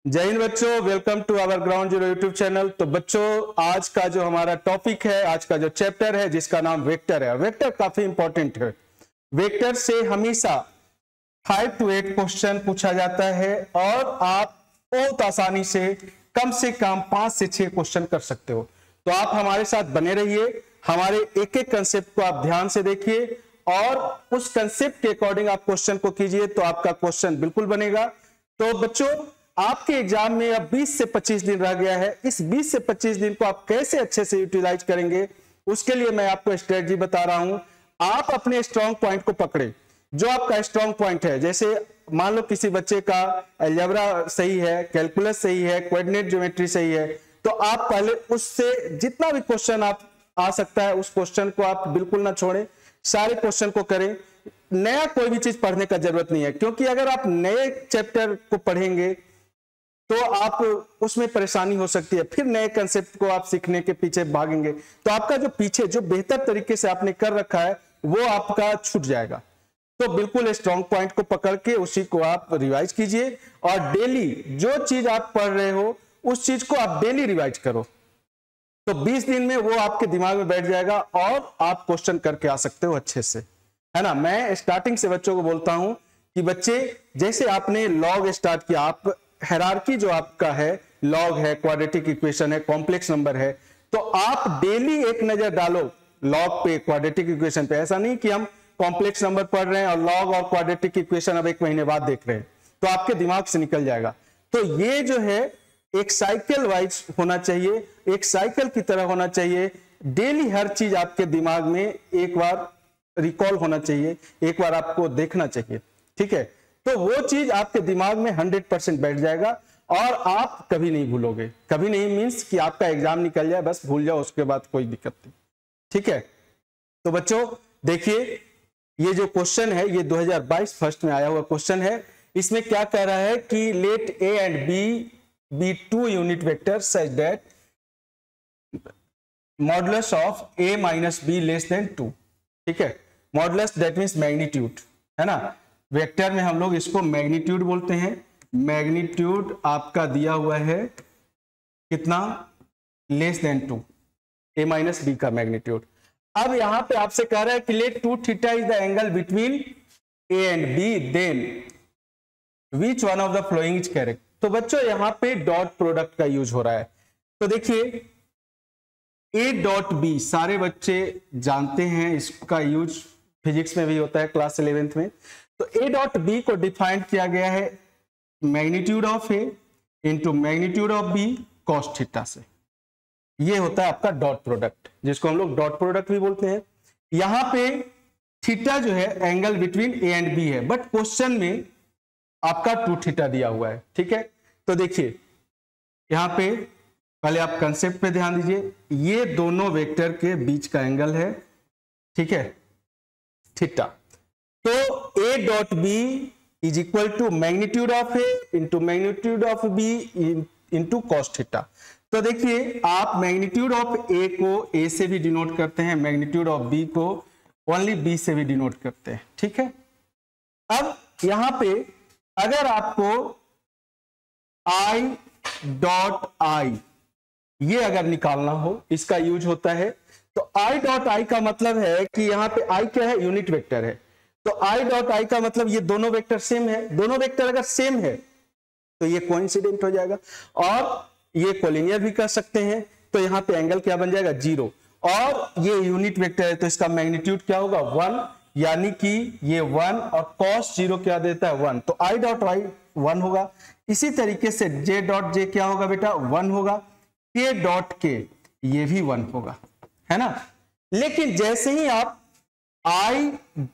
जय हिंद बच्चों, welcome to our ground zero YouTube channel. तो बच्चों, आज का जो हमारा टॉपिक है, आज का जो चैप्टर है जिसका नाम वेक्टर है। वेक्टर काफी इंपॉर्टेंट है। वेक्टर से हमेशा 5 to 8 क्वेश्चन पूछा जाता है और आप बहुत आसानी से कम 5 से 6 क्वेश्चन कर सकते हो। तो आप हमारे साथ बने रहिए, हमारे एक एक कंसेप्ट को आप ध्यान से देखिए और उस कंसेप्ट के अकॉर्डिंग आप क्वेश्चन को कीजिए तो आपका क्वेश्चन बिल्कुल बनेगा। तो बच्चों, आपके एग्जाम में अब 20 से 25 दिन रह गया है। इस 20 से 25 दिन को आप कैसे अच्छे से यूटिलाइज करेंगे, उसके लिए मैं आपको स्ट्रेटजी बता रहा हूं। आप अपने स्ट्रॉन्ग पॉइंट को पकड़े, जो आपका स्ट्रॉन्ग पॉइंट है। जैसे मान लो किसी बच्चे का अलजेब्रा सही है, कैलकुलस सही है, कोऑर्डिनेट ज्योमेट्री सही है, तो आप पहले उससे जितना भी क्वेश्चन आप आ सकता है उस क्वेश्चन को आप बिल्कुल ना छोड़ें, सारे क्वेश्चन को करें। नया कोई भी चीज पढ़ने का जरूरत नहीं है, क्योंकि अगर आप नए चैप्टर को पढ़ेंगे तो आप उसमें परेशानी हो सकती है। फिर नए कंसेप्ट को आप सीखने के पीछे भागेंगे तो आपका जो पीछे जो बेहतर तरीके से आपने कर रखा है वो आपका छूट जाएगा। तो बिल्कुल स्ट्रॉन्ग पॉइंट को पकड़ के उसी को आप रिवाइज कीजिए और डेली जो चीज आप पढ़ रहे हो उस चीज को आप डेली रिवाइज करो। तो 20 दिन में वो आपके दिमाग में बैठ जाएगा और आप क्वेश्चन करके आ सकते हो अच्छे से, है ना। मैं स्टार्टिंग से बच्चों को बोलता हूं कि बच्चे, जैसे आपने लॉग स्टार्ट किया, आप हायरार्की जो आपका है, लॉग है, क्वाड्रेटिक इक्वेशन है, कॉम्प्लेक्स नंबर है, तो आप डेली एक नजर डालो लॉग पे, क्वाड्रेटिक इक्वेशन पे। ऐसा नहीं कि हम कॉम्प्लेक्स नंबर पढ़ रहे हैं और लॉग और क्वाड्रेटिक इक्वेशन अब 1 महीने बाद देख रहे हैं, तो आपके दिमाग से निकल जाएगा। तो ये जो है एक साइकिल वाइज होना चाहिए, एक साइकिल की तरह होना चाहिए। डेली हर चीज आपके दिमाग में एक बार रिकॉल होना चाहिए, एक बार आपको देखना चाहिए, ठीक है। तो वो चीज आपके दिमाग में 100% बैठ जाएगा और आप कभी नहीं भूलोगे। कभी नहीं मींस कि आपका एग्जाम निकल जाए, बस भूल जाओ, उसके बाद कोई दिक्कत नहीं, ठीक है। तो बच्चों देखिए, ये जो क्वेश्चन है ये 2022 फर्स्ट में आया हुआ क्वेश्चन है। इसमें क्या कह रहा है कि let a and b be 2 unit vector such that modulus of a minus b less than 2, ठीक है। मॉडुलस दैट मीन्स मैग्नीट्यूड, है ना। वेक्टर में हम लोग इसको मैग्नीट्यूड बोलते हैं। मैग्नीट्यूड आपका दिया हुआ है कितना, less than 2, a minus B का मैग्नीट्यूड। अब यहां पे आपसे कह रहा है कि let 2 theta is the angle between a and b, then which one of the following is correct. तो बच्चों यहां पे डॉट प्रोडक्ट का यूज हो रहा है। तो देखिए a डॉट b सारे बच्चे जानते हैं, इसका यूज फिजिक्स में भी होता है क्लास 11th में। तो a डॉट b को डिफाइंड किया गया है magnitude of a into magnitude of b cos theta से। ये होता है आपका डॉट प्रोडक्ट, जिसको हम लोग डॉट प्रोडक्ट भी बोलते हैं। यहां पे थीटा जो है angle between a and b है, बट क्वेश्चन में आपका 2 थीटा दिया हुआ है, ठीक है। तो देखिए यहां पे पहले आप कंसेप्ट पे ध्यान दीजिए, ये दोनों वेक्टर के बीच का एंगल है, ठीक है, थीटा। तो a dot b is equal to magnitude of a into magnitude of b into cos theta. तो देखिए आप मैग्नीट्यूड ऑफ a को a से भी डिनोट करते हैं, मैग्नीट्यूड ऑफ b को ओनली b से भी डिनोट करते हैं, ठीक है। अब यहां पे अगर आपको i डॉट i ये अगर निकालना हो, इसका यूज होता है। तो i डॉट i का मतलब है कि यहां पे i क्या है, यूनिट वेक्टर है। तो i डॉट i का मतलब ये दोनों वेक्टर सेम है। दोनों वेक्टर अगर सेम है तो ये कोइंसिडेंट हो जाएगा और ये कोलिनियर भी कर सकते हैं। तो यहां पे एंगल क्या बन जाएगा, 0। और ये यूनिट वेक्टर है तो इसका मैग्नीट्यूड क्या होगा, 1, यानी कि ये 1 और कॉस 0 क्या देता है, 1। तो i डॉट i 1 होगा। इसी तरीके से j डॉट j क्या होगा बेटा, 1 होगा। k डॉट k ये भी 1 होगा, है ना। लेकिन जैसे ही आप i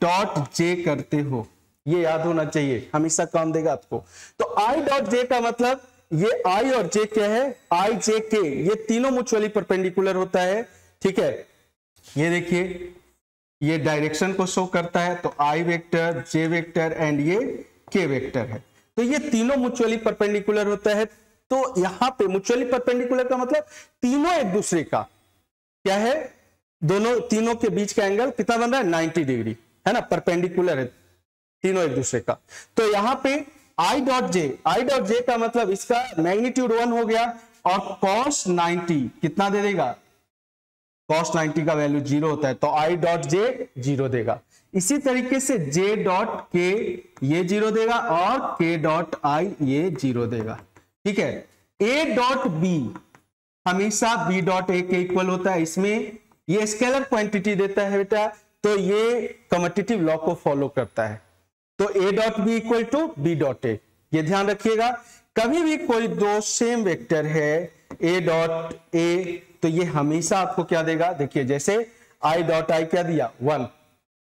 डॉट j करते हो, ये याद होना चाहिए, हमेशा काम देगा आपको। तो i डॉट j का मतलब ये i और j क्या है, i j k, ये तीनों म्यूचुअली परपेंडिकुलर होता है, ठीक है। ये देखिए ये डायरेक्शन को शो करता है, तो i vector, j vector and ये k वेक्टर है। तो ये तीनों म्यूचुअली परपेंडिकुलर होता है। तो यहां पे म्यूचुअली परपेंडिकुलर का मतलब तीनों एक दूसरे का क्या है, तीनों के बीच का एंगल कितना बन रहा है, 90 डिग्री, है ना, परपेंडिकुलर है तीनों एक दूसरे का। तो यहां पे आई डॉट जे का मतलब इसका मैग्नीट्यूड 1 हो गया और cos 90 कितना दे देगा, cos 90 का वैल्यू 0 होता है तो आई डॉट जे 0 देगा। इसी तरीके से जे डॉट के ये 0 देगा और के डॉट आई ये 0 देगा। ठीक है, ए डॉट बी हमेशा बी डॉट ए के इक्वल होता है, इसमें ये स्केलर क्वांटिटी देता है बेटा, तो ये कम्यूटेटिव लॉ को फॉलो करता है। तो ए dot B equal to B dot a, ये ध्यान रखिएगा। कभी भी कोई दो सेम वेक्टर है ए डॉट ए तो ये हमेशा आपको क्या देगा, देखिए जैसे आई डॉट आई क्या दिया 1,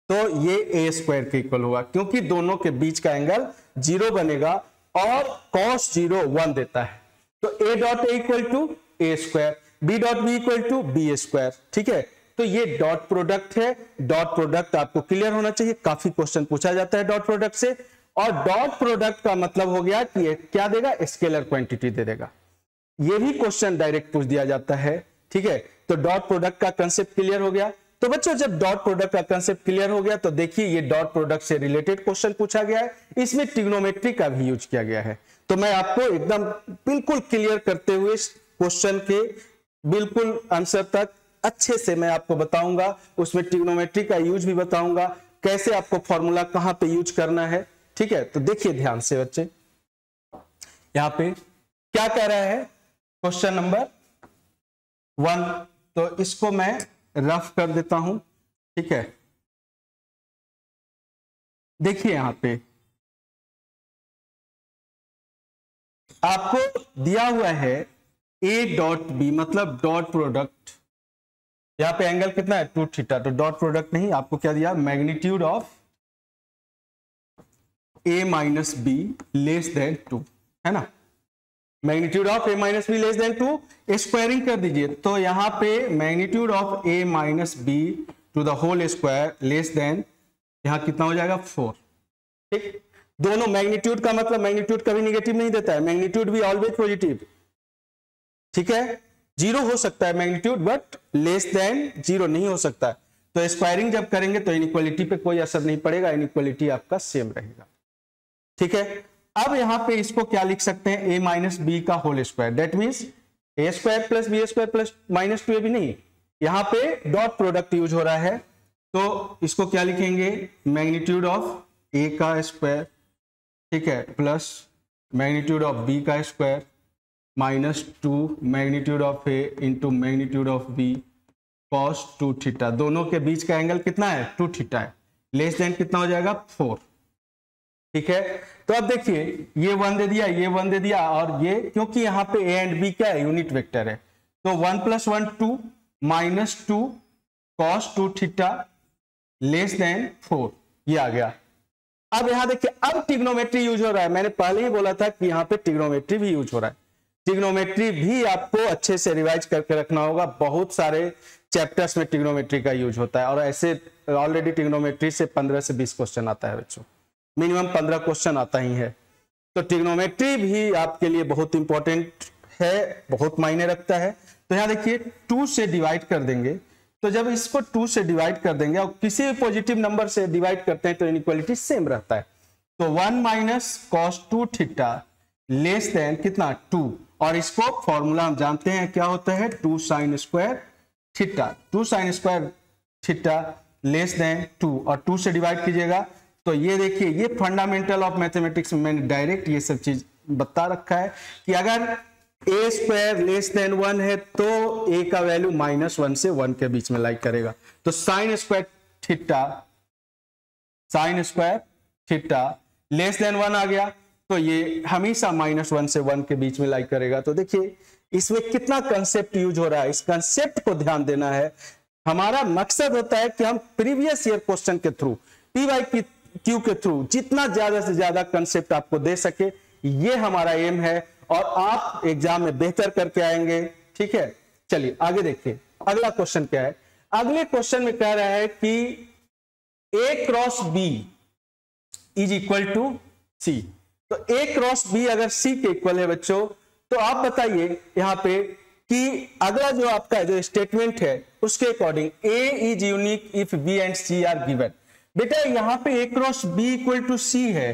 तो ये ए स्क्वायर के इक्वल होगा क्योंकि दोनों के बीच का एंगल 0 बनेगा और cos 0 1 देता है। तो ए dot a equal to A square, b dot B equal to b square. ठीक है, तो ये डॉट प्रोडक्ट है। डॉट प्रोडक्ट आपको क्लियर होना चाहिए, काफी क्वेश्चन पूछा जाता है डॉट प्रोडक्ट से। और डॉट प्रोडक्ट का मतलब हो गया कि ये क्या देगा, स्केलर क्वांटिटी दे देगा। ये भी क्वेश्चन डायरेक्ट पूछ दिया जाता है। ठीक है, तो डॉट प्रोडक्ट का कंसेप्ट क्लियर हो गया। तो बच्चों जब डॉट प्रोडक्ट का कंसेप्ट क्लियर हो गया तो देखिए ये डॉट प्रोडक्ट से रिलेटेड क्वेश्चन पूछा गया है, इसमें ट्रिग्नोमेट्री का भी यूज किया गया है। तो मैं आपको एकदम बिल्कुल क्लियर करते हुए क्वेश्चन के बिल्कुल आंसर तक अच्छे से मैं आपको बताऊंगा, उसमें ट्रिग्नोमेट्री का यूज भी बताऊंगा, कैसे आपको फॉर्मूला कहां पे यूज करना है। ठीक है, तो देखिए ध्यान से बच्चे, यहां पे क्या कह रहा है क्वेश्चन नंबर 1, तो इसको मैं रफ कर देता हूं। ठीक है, देखिए यहां पे आपको दिया हुआ है ए डॉट बी मतलब डॉट प्रोडक्ट, यहां पे एंगल कितना है 2 थीटा, तो डॉट प्रोडक्ट नहीं, आपको क्या दिया magnitude of a minus b less than 2, है ना। Magnitude of a minus b less than 2 squaring कर दीजिए, तो यहां पे magnitude of a minus b to the whole square less than, यहां कितना हो जाएगा 4। ठीक, दोनों मैग्नीट्यूड का मतलब मैग्नीट्यूड कभी निगेटिव नहीं देता है, मैग्नीट्यूड भी ऑलवेज पॉजिटिव। ठीक है, 0 हो सकता है मैग्नीट्यूड बट लेस देन 0 नहीं हो सकता है। तो स्क्वायरिंग जब करेंगे तो इनइक्वालिटी पे कोई असर नहीं पड़ेगा, इनइक्वालिटी आपका सेम रहेगा। ठीक है, अब यहां पे इसको क्या लिख सकते हैं, ए माइनस बी का whole square, that means a square plus B square plus minus 2 भी नहीं, यहां पे डॉट प्रोडक्ट यूज हो रहा है, तो इसको क्या लिखेंगे मैग्नीट्यूड ऑफ ए का स्क्वायर, ठीक है, प्लस मैग्नीट्यूड ऑफ बी का square minus 2 magnitude of A into magnitude of B cos 2 theta. दोनों के बीच का एंगल कितना है 2 थीटा है, लेस देन कितना हो जाएगा 4। ठीक है, तो अब देखिए ये 1 दे दिया, ये 1 दे दिया, और ये क्योंकि यहाँ पे ए एंड बी क्या है यूनिट वेक्टर है, तो 1 + 1 2 minus 2 cos 2 theta less than 4, ये आ गया। अब यहां देखिए अब ट्रिग्नोमेट्री यूज हो रहा है, मैंने पहले ही बोला था कि यहाँ पे ट्रिग्नोमेट्री भी यूज हो रहा है। ट्रिग्नोमेट्री भी आपको अच्छे से रिवाइज करके रखना होगा, बहुत सारे चैप्टर्स में ट्रिग्नोमेट्री का यूज होता है, और ऐसे ऑलरेडी ट्रिग्नोमेट्री से 15 से 20 क्वेश्चन आता है बच्चों, मिनिमम 15 क्वेश्चन आता ही है। तो ट्रिग्नोमेट्री भी आपके लिए बहुत इंपॉर्टेंट है, बहुत मायने रखता है। तो यहाँ देखिए 2 से डिवाइड कर देंगे, तो जब इसको 2 से डिवाइड कर देंगे और किसी भी पॉजिटिव नंबर से डिवाइड करते हैं तो इनइक्वालिटी सेम रहता है। तो 1 minus cos 2 theta less than कितना 2, और इसको फॉर्मूला हम जानते हैं क्या होता है 2 sin square theta, 2 sin square theta less than 2, और 2 से डिवाइड कीजिएगा तो ये देखिए ये फंडामेंटल ऑफ मैथमेटिक्स में मैंने डायरेक्ट ये सब चीज बता रखा है कि अगर ए स्क्वायर लेस देन 1 है तो ए का वैल्यू -1 से 1 के बीच में लाइक करेगा। तो sin square theta less than 1 आ गया, तो ये हमेशा -1 से 1 के बीच में लाइक करेगा। तो देखिए इसमें कितना कंसेप्ट यूज हो रहा है, इस कंसेप्ट को ध्यान देना है। हमारा मकसद होता है कि हम प्रीवियस ईयर क्वेश्चन के थ्रू P/Q के थ्रू जितना ज्यादा से ज्यादा कंसेप्ट आपको दे सके, ये हमारा एम है, और आप एग्जाम में बेहतर करके आएंगे। ठीक है, चलिए आगे देखिए अगला क्वेश्चन क्या है। अगले क्वेश्चन में कह रहा है कि A cross B is equal to C। तो A क्रॉस B अगर C के इक्वल है बच्चों, तो आप बताइए यहां पे कि अगला जो आपका जो स्टेटमेंट है उसके according A is unique if B and C are given. बेटा यहां पे A cross B equal to C है,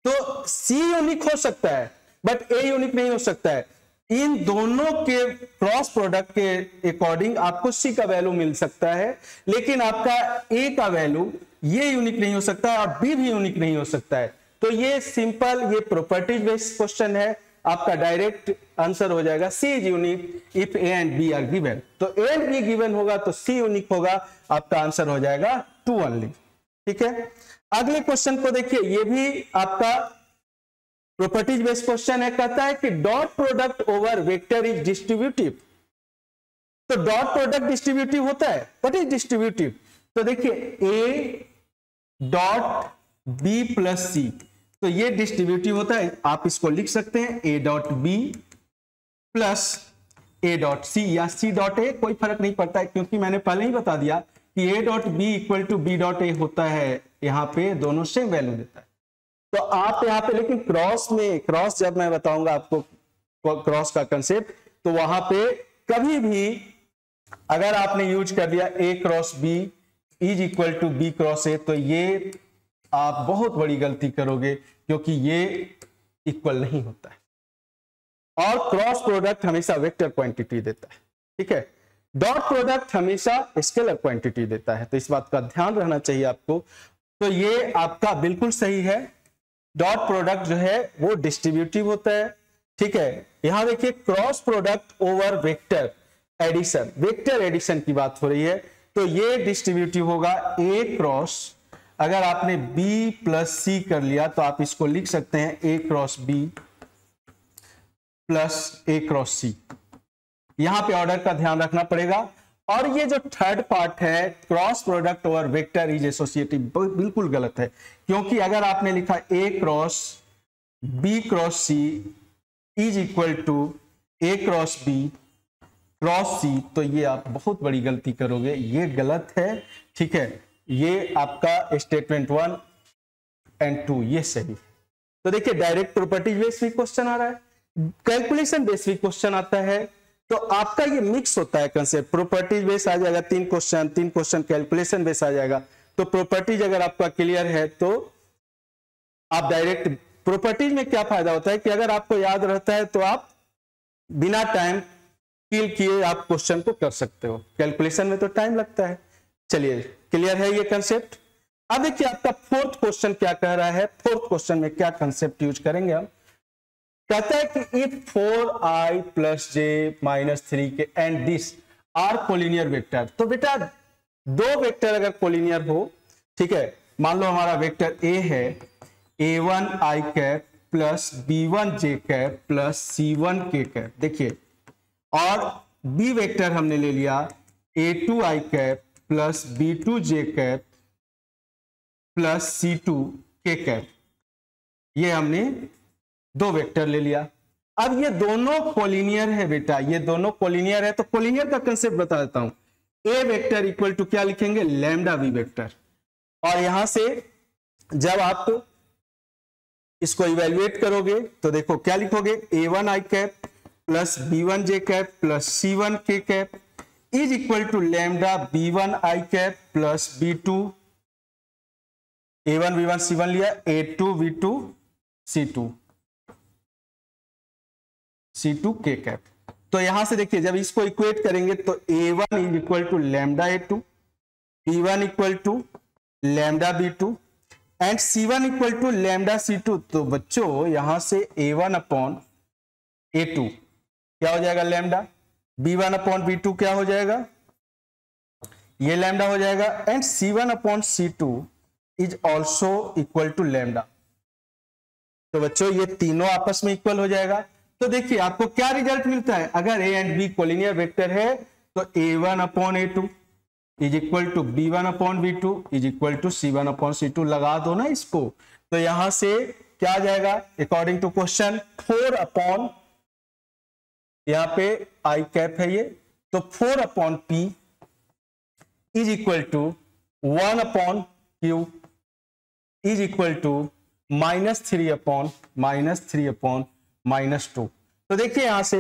तो सी यूनिक हो सकता है बट ए यूनिक नहीं हो सकता है। इन दोनों के क्रॉस प्रोडक्ट के अकॉर्डिंग आपको सी का वैल्यू मिल सकता है, लेकिन आपका ए का वैल्यू ये यूनिक नहीं हो सकता और बी भी यूनिक नहीं हो सकता है। तो ये सिंपल, ये प्रॉपर्टीज बेस्ड क्वेश्चन है, आपका डायरेक्ट आंसर हो जाएगा C is unique if A and B are given. तो ए एंड बी गिवन होगा तो सी यूनिक होगा, आपका आंसर हो जाएगा 2 ओनली। ठीक है, अगले क्वेश्चन को देखिए, ये भी आपका प्रॉपर्टीज बेस्ड क्वेश्चन है। कहता है कि dot product over vector is distributive. तो डॉट प्रोडक्ट डिस्ट्रीब्यूटिव होता है, व्हाट इज डिस्ट्रीब्यूटिव? तो देखिए ए डॉट बी प्लस सी, तो ये डिस्ट्रीब्यूटिव होता है। आप इसको लिख सकते हैं A dot B plus A dot C या सी डॉट ए, कोई फर्क नहीं पड़ता है, क्योंकि मैंने पहले ही बता दिया कि A dot B equal to B dot A होता है। यहां पे दोनों सेम वैल्यू देता है। तो आप यहाँ पे, लेकिन क्रॉस जब मैं बताऊंगा आपको क्रॉस का कंसेप्ट, तो वहां पे कभी भी अगर आपने यूज कर दिया A cross B is equal to B cross A, तो ये आप बहुत बड़ी गलती करोगे, क्योंकि ये इक्वल नहीं होता है। और क्रॉस प्रोडक्ट हमेशा वेक्टर क्वांटिटी देता है। ठीक है, डॉट प्रोडक्ट हमेशा स्केलर क्वांटिटी देता है, तो इस बात का ध्यान रहना चाहिए आपको। तो ये आपका बिल्कुल सही है, डॉट प्रोडक्ट जो है वो डिस्ट्रीब्यूटिव होता है। ठीक है, यहां देखिए cross product over vector addition, vector addition की बात हो रही है, तो ये डिस्ट्रीब्यूटिव होगा ए क्रॉस, अगर आपने बी प्लस सी कर लिया तो आप इसको लिख सकते हैं ए क्रॉस बी प्लस ए क्रॉस सी। यहां पे ऑर्डर का ध्यान रखना पड़ेगा। और ये जो थर्ड पार्ट है cross product over vector is associative, बिल्कुल गलत है, क्योंकि अगर आपने लिखा A cross B cross C is equal to A cross B cross C, तो ये आप बहुत बड़ी गलती करोगे, ये गलत है। ठीक है, ये आपका स्टेटमेंट 1 एंड 2 ये सही। तो देखिए डायरेक्ट प्रॉपर्टीज बेस्ड भी क्वेश्चन आ रहा है, कैलकुलेशन बेस्ड भी क्वेश्चन आता है, तो आपका ये मिक्स होता है कंसेप्ट। प्रॉपर्टीज बेस आ जाएगा 3 क्वेश्चन कैलकुलेशन बेस आ जाएगा। तो प्रॉपर्टीज अगर आपका क्लियर है तो आप डायरेक्ट, प्रॉपर्टीज में क्या फायदा होता है कि अगर आपको याद रहता है तो आप बिना टाइम किल किए आप क्वेश्चन को कर सकते हो, कैलकुलेशन में तो टाइम लगता है। चलिए क्लियर है ये कंसेप्ट। अब देखिए आपका फोर्थ क्वेश्चन क्या कह रहा है, फोर्थ क्वेश्चन में क्या कंसेप्ट यूज करेंगे हम। कहता है कि if 4i plus j minus 3 K and this are collinear vector, तो बेटा दो वेक्टर अगर कोलिनियर हो, ठीक है, मान लो हमारा वेक्टर a है a1i cap plus b1j cap plus c1k cap, देखिए, और b वेक्टर हमने ले लिया a2i cap plus b2j cap plus c2k cap, ये हमने दो वेक्टर ले लिया। अब ये दोनों कोलिनियर है बेटा, ये दोनों कोलिनियर है, तो कोलिनियर का कंसेप्ट बता देता हूं। ए वेक्टर इक्वल टू क्या लिखेंगे, लैम्डा बी वेक्टर, और यहां से जब आप इसको इवेल्युएट करोगे तो देखो क्या लिखोगे, a1i cap plus b1j cap plus c1k cap is equal to lambda b1i cap plus b2, a1 b1 c1 लिया, a2 v2 c2k कैप। तो यहां से देखिए जब इसको इक्वेट करेंगे तो a1 is equal to lambda a2, b1 equal to lambda b2 and c1 equal to lambda c2। तो बच्चों यहां से a1 अपॉन a2 क्या हो जाएगा, लैम्डा, b1 अपॉन b2 क्या हो जाएगा, ये लैम्डा हो जाएगा, and c1 upon c2 is also equal to lambda. तो बच्चों ये तीनों आपस में इक्वल हो जाएगा। तो देखिए आपको क्या रिजल्ट मिलता है, अगर a and b collinear vector है तो a1 upon a2 is equal to b1 upon b2 is equal to c1 upon c2, लगा दो ना इसको। तो यहां से क्या आ जाएगा, अकॉर्डिंग टू क्वेश्चन 4 अपॉन, यहां पे i कैप है ये, तो 4 upon p is equal to 1 upon q is equal to -3 upon -2। तो देखिए यहां से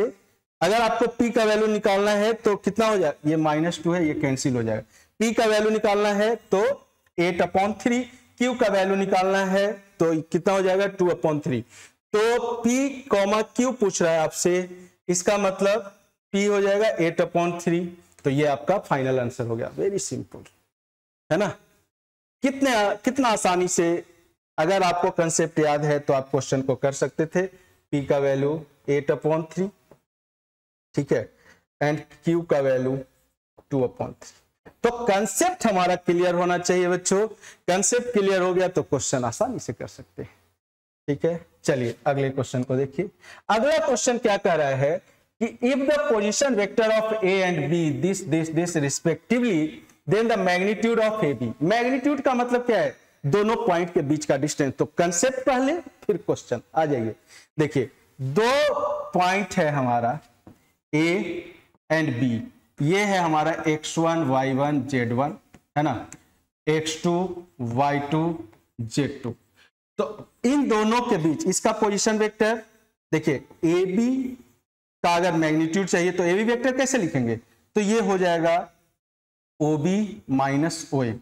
अगर आपको p का वैल्यू निकालना है तो कितना हो जाएगा, ये -2 है, ये कैंसिल हो जाएगा। p का वैल्यू निकालना है तो 8 अपॉन 3, q का वैल्यू निकालना है तो कितना हो जाएगा 2/3। तो P, Q पूछ रहा है आपसे, इसका मतलब P हो जाएगा 8/3। तो ये आपका फाइनल आंसर हो गया। वेरी सिंपल, है ना। कितना आसानी से, अगर आपको कंसेप्ट याद है तो आप क्वेश्चन को कर सकते थे। P का वैल्यू 8/3, ठीक है, एंड Q का वैल्यू 2/3। तो कंसेप्ट हमारा क्लियर होना चाहिए बच्चों। कंसेप्ट क्लियर हो गया तो क्वेश्चन आसानी से कर सकते हैं, ठीक है। चलिए अगले क्वेश्चन को देखिए। अगला क्वेश्चन क्या कह रहा है कि if the position vector of A and B this respectively then the magnitude of A B. Magnitude का मतलब क्या है, दोनों पॉइंट के बीच का डिस्टेंस। तो कंसेप्ट पहले फिर क्वेश्चन आ जाइए। देखिए दो पॉइंट है हमारा ए एंड बी, ये है हमारा x1 y1 z1, है ना, x2 y2 z2। तो इन दोनों के बीच इसका पोजीशन वेक्टर, देखिए ए बी का अगर मैग्नीट्यूड चाहिए तो ए बी वेक्टर कैसे लिखेंगे, तो ये हो जाएगा ओ बी माइनस ओ ए।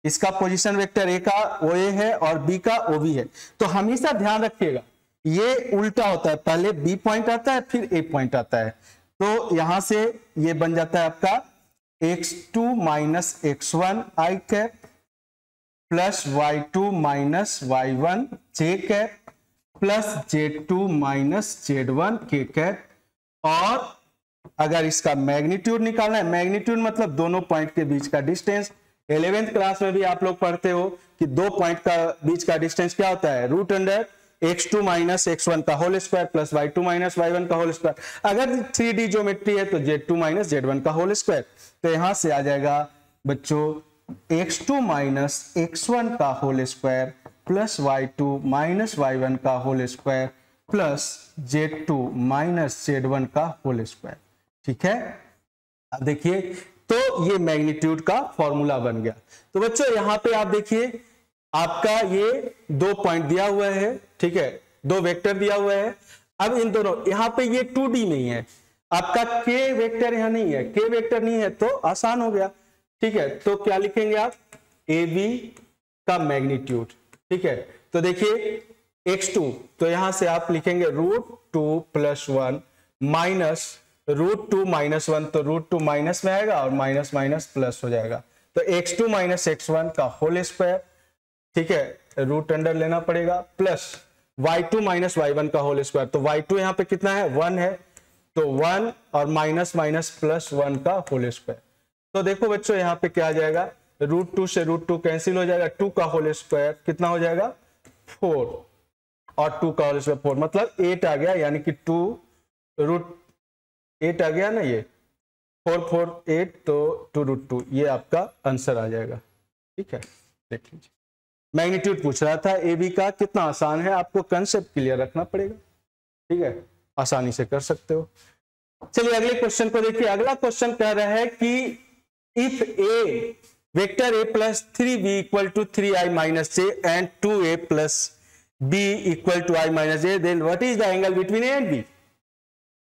इसका पोजीशन वेक्टर ए का ओ ए है और बी का ओ बी है। तो हमेशा ध्यान रखिएगा ये उल्टा होता है, पहले बी पॉइंट आता है फिर ए पॉइंट आता है। तो यहां से ये बन जाता है आपका x2 minus x1 I cap plus y2 minus y1 J cap plus z2 minus z1 K cap. और अगर इसका मैग्नीट्यूड निकालना है, मैग्नीट्यूड मतलब दोनों पॉइंट के बीच का डिस्टेंस। 11th क्लास में भी आप लोग पढ़ते हो कि दो पॉइंट का बीच का डिस्टेंस क्या होता है, root under x2 minus x1 का whole square plus y2 minus y1 का होल स्क्वायर। अगर 3D ज्योमेट्री है तो z2 माइनस z1 का होल स्क्वायर। तो यहां से आ जाएगा बच्चों x2 माइनस x1 का whole square plus y2 minus y1 का whole square plus z2 minus z1 का होल स्क्वायर, ठीक है। अब देखिए तो ये मैग्नीट्यूड का फॉर्मूला बन गया। तो बच्चों यहां पे आप देखिए आपका ये दो पॉइंट दिया हुआ है, ठीक है, दो वेक्टर दिया हुआ है। अब इन दोनों, यहां पे ये 2D नहीं है, आपका k वेक्टर यहां नहीं है, k वेक्टर नहीं है तो आसान हो गया, ठीक है। तो क्या लिखेंगे आप, ए बी का मैग्नीट्यूड, ठीक है। तो देखिए x2, तो यहां से आप लिखेंगे √2 + 1 माइनस √2 - 1, तो √2 माइनस में आएगा और माइनस माइनस प्लस हो जाएगा। तो x2 माइनस x1 का होल स्क्वायर, ठीक है, रूट अंडर लेना पड़ेगा प्लस y2 माइनस y1 का होल स्क्वायर। तो y2 यहां पे कितना है, 1 है, तो 1 और माइनस माइनस प्लस 1 का होल स्क्वायर। तो देखो बच्चों यहां पे क्या आ जाएगा, √2 से √2 कैंसिल हो जाएगा, 2 का होल स्क्वायर कितना हो जाएगा 4 और 2 का होल स्क्वायर 4, मतलब 8 आ गया, यानी कि 2√8 आ गया ना, ये 4 4 8, तो 2√2 ये आपका आंसर आ जाएगा, ठीक है। देख लीजिए मैग्नीट्यूड पूछ रहा था ए बी का, कितना आसान है, आपको कंसेप्ट क्लियर रखना पड़ेगा, ठीक है, आसानी से कर सकते हो। चलिए अगले क्वेश्चन को देखिए। अगला क्वेश्चन कह रहा है कि if a vector a plus 3b equal to 3i minus j and 2a plus b equal to i minus j, then what is the angle between a and b।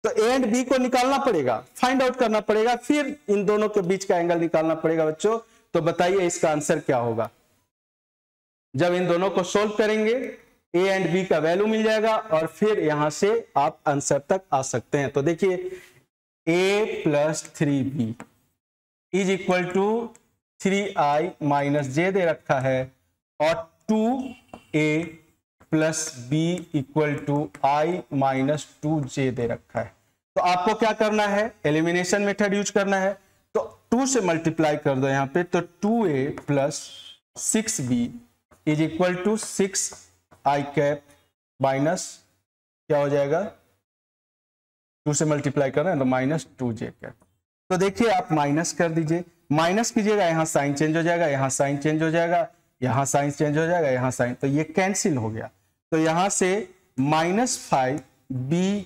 तो a and b को निकालना पड़ेगा, find out करना पड़ेगा, फिर इन दोनों के बीच का एंगल निकालना पड़ेगा बच्चों। तो बताइए इसका आंसर क्या होगा। जब इन दोनों को सोल्व करेंगे a एंड b का वैल्यू मिल जाएगा और फिर यहां से आप आंसर तक आ सकते हैं। तो देखिए a plus 3b is equal to 3i minus j दे रखा है और 2a plus b equal to i minus 2j दे रखा है। तो आपको क्या करना है, एलिमिनेशन मेथड यूज करना है। तो 2 से मल्टीप्लाई कर दो यहां पे, तो 2a plus 6b is equal to 6i cap minus क्या हो जाएगा, 2 से मल्टीप्लाई करना है तो माइनस 2j कैप। तो देखिए आप माइनस कर दीजिए, माइनस कीजिएगा, यहां साइन चेंज हो जाएगा, यहां साइन चेंज हो जाएगा, यहां साइन चेंज हो जाएगा, यहां साइन, तो ये कैंसिल हो गया। तो यहां से -5b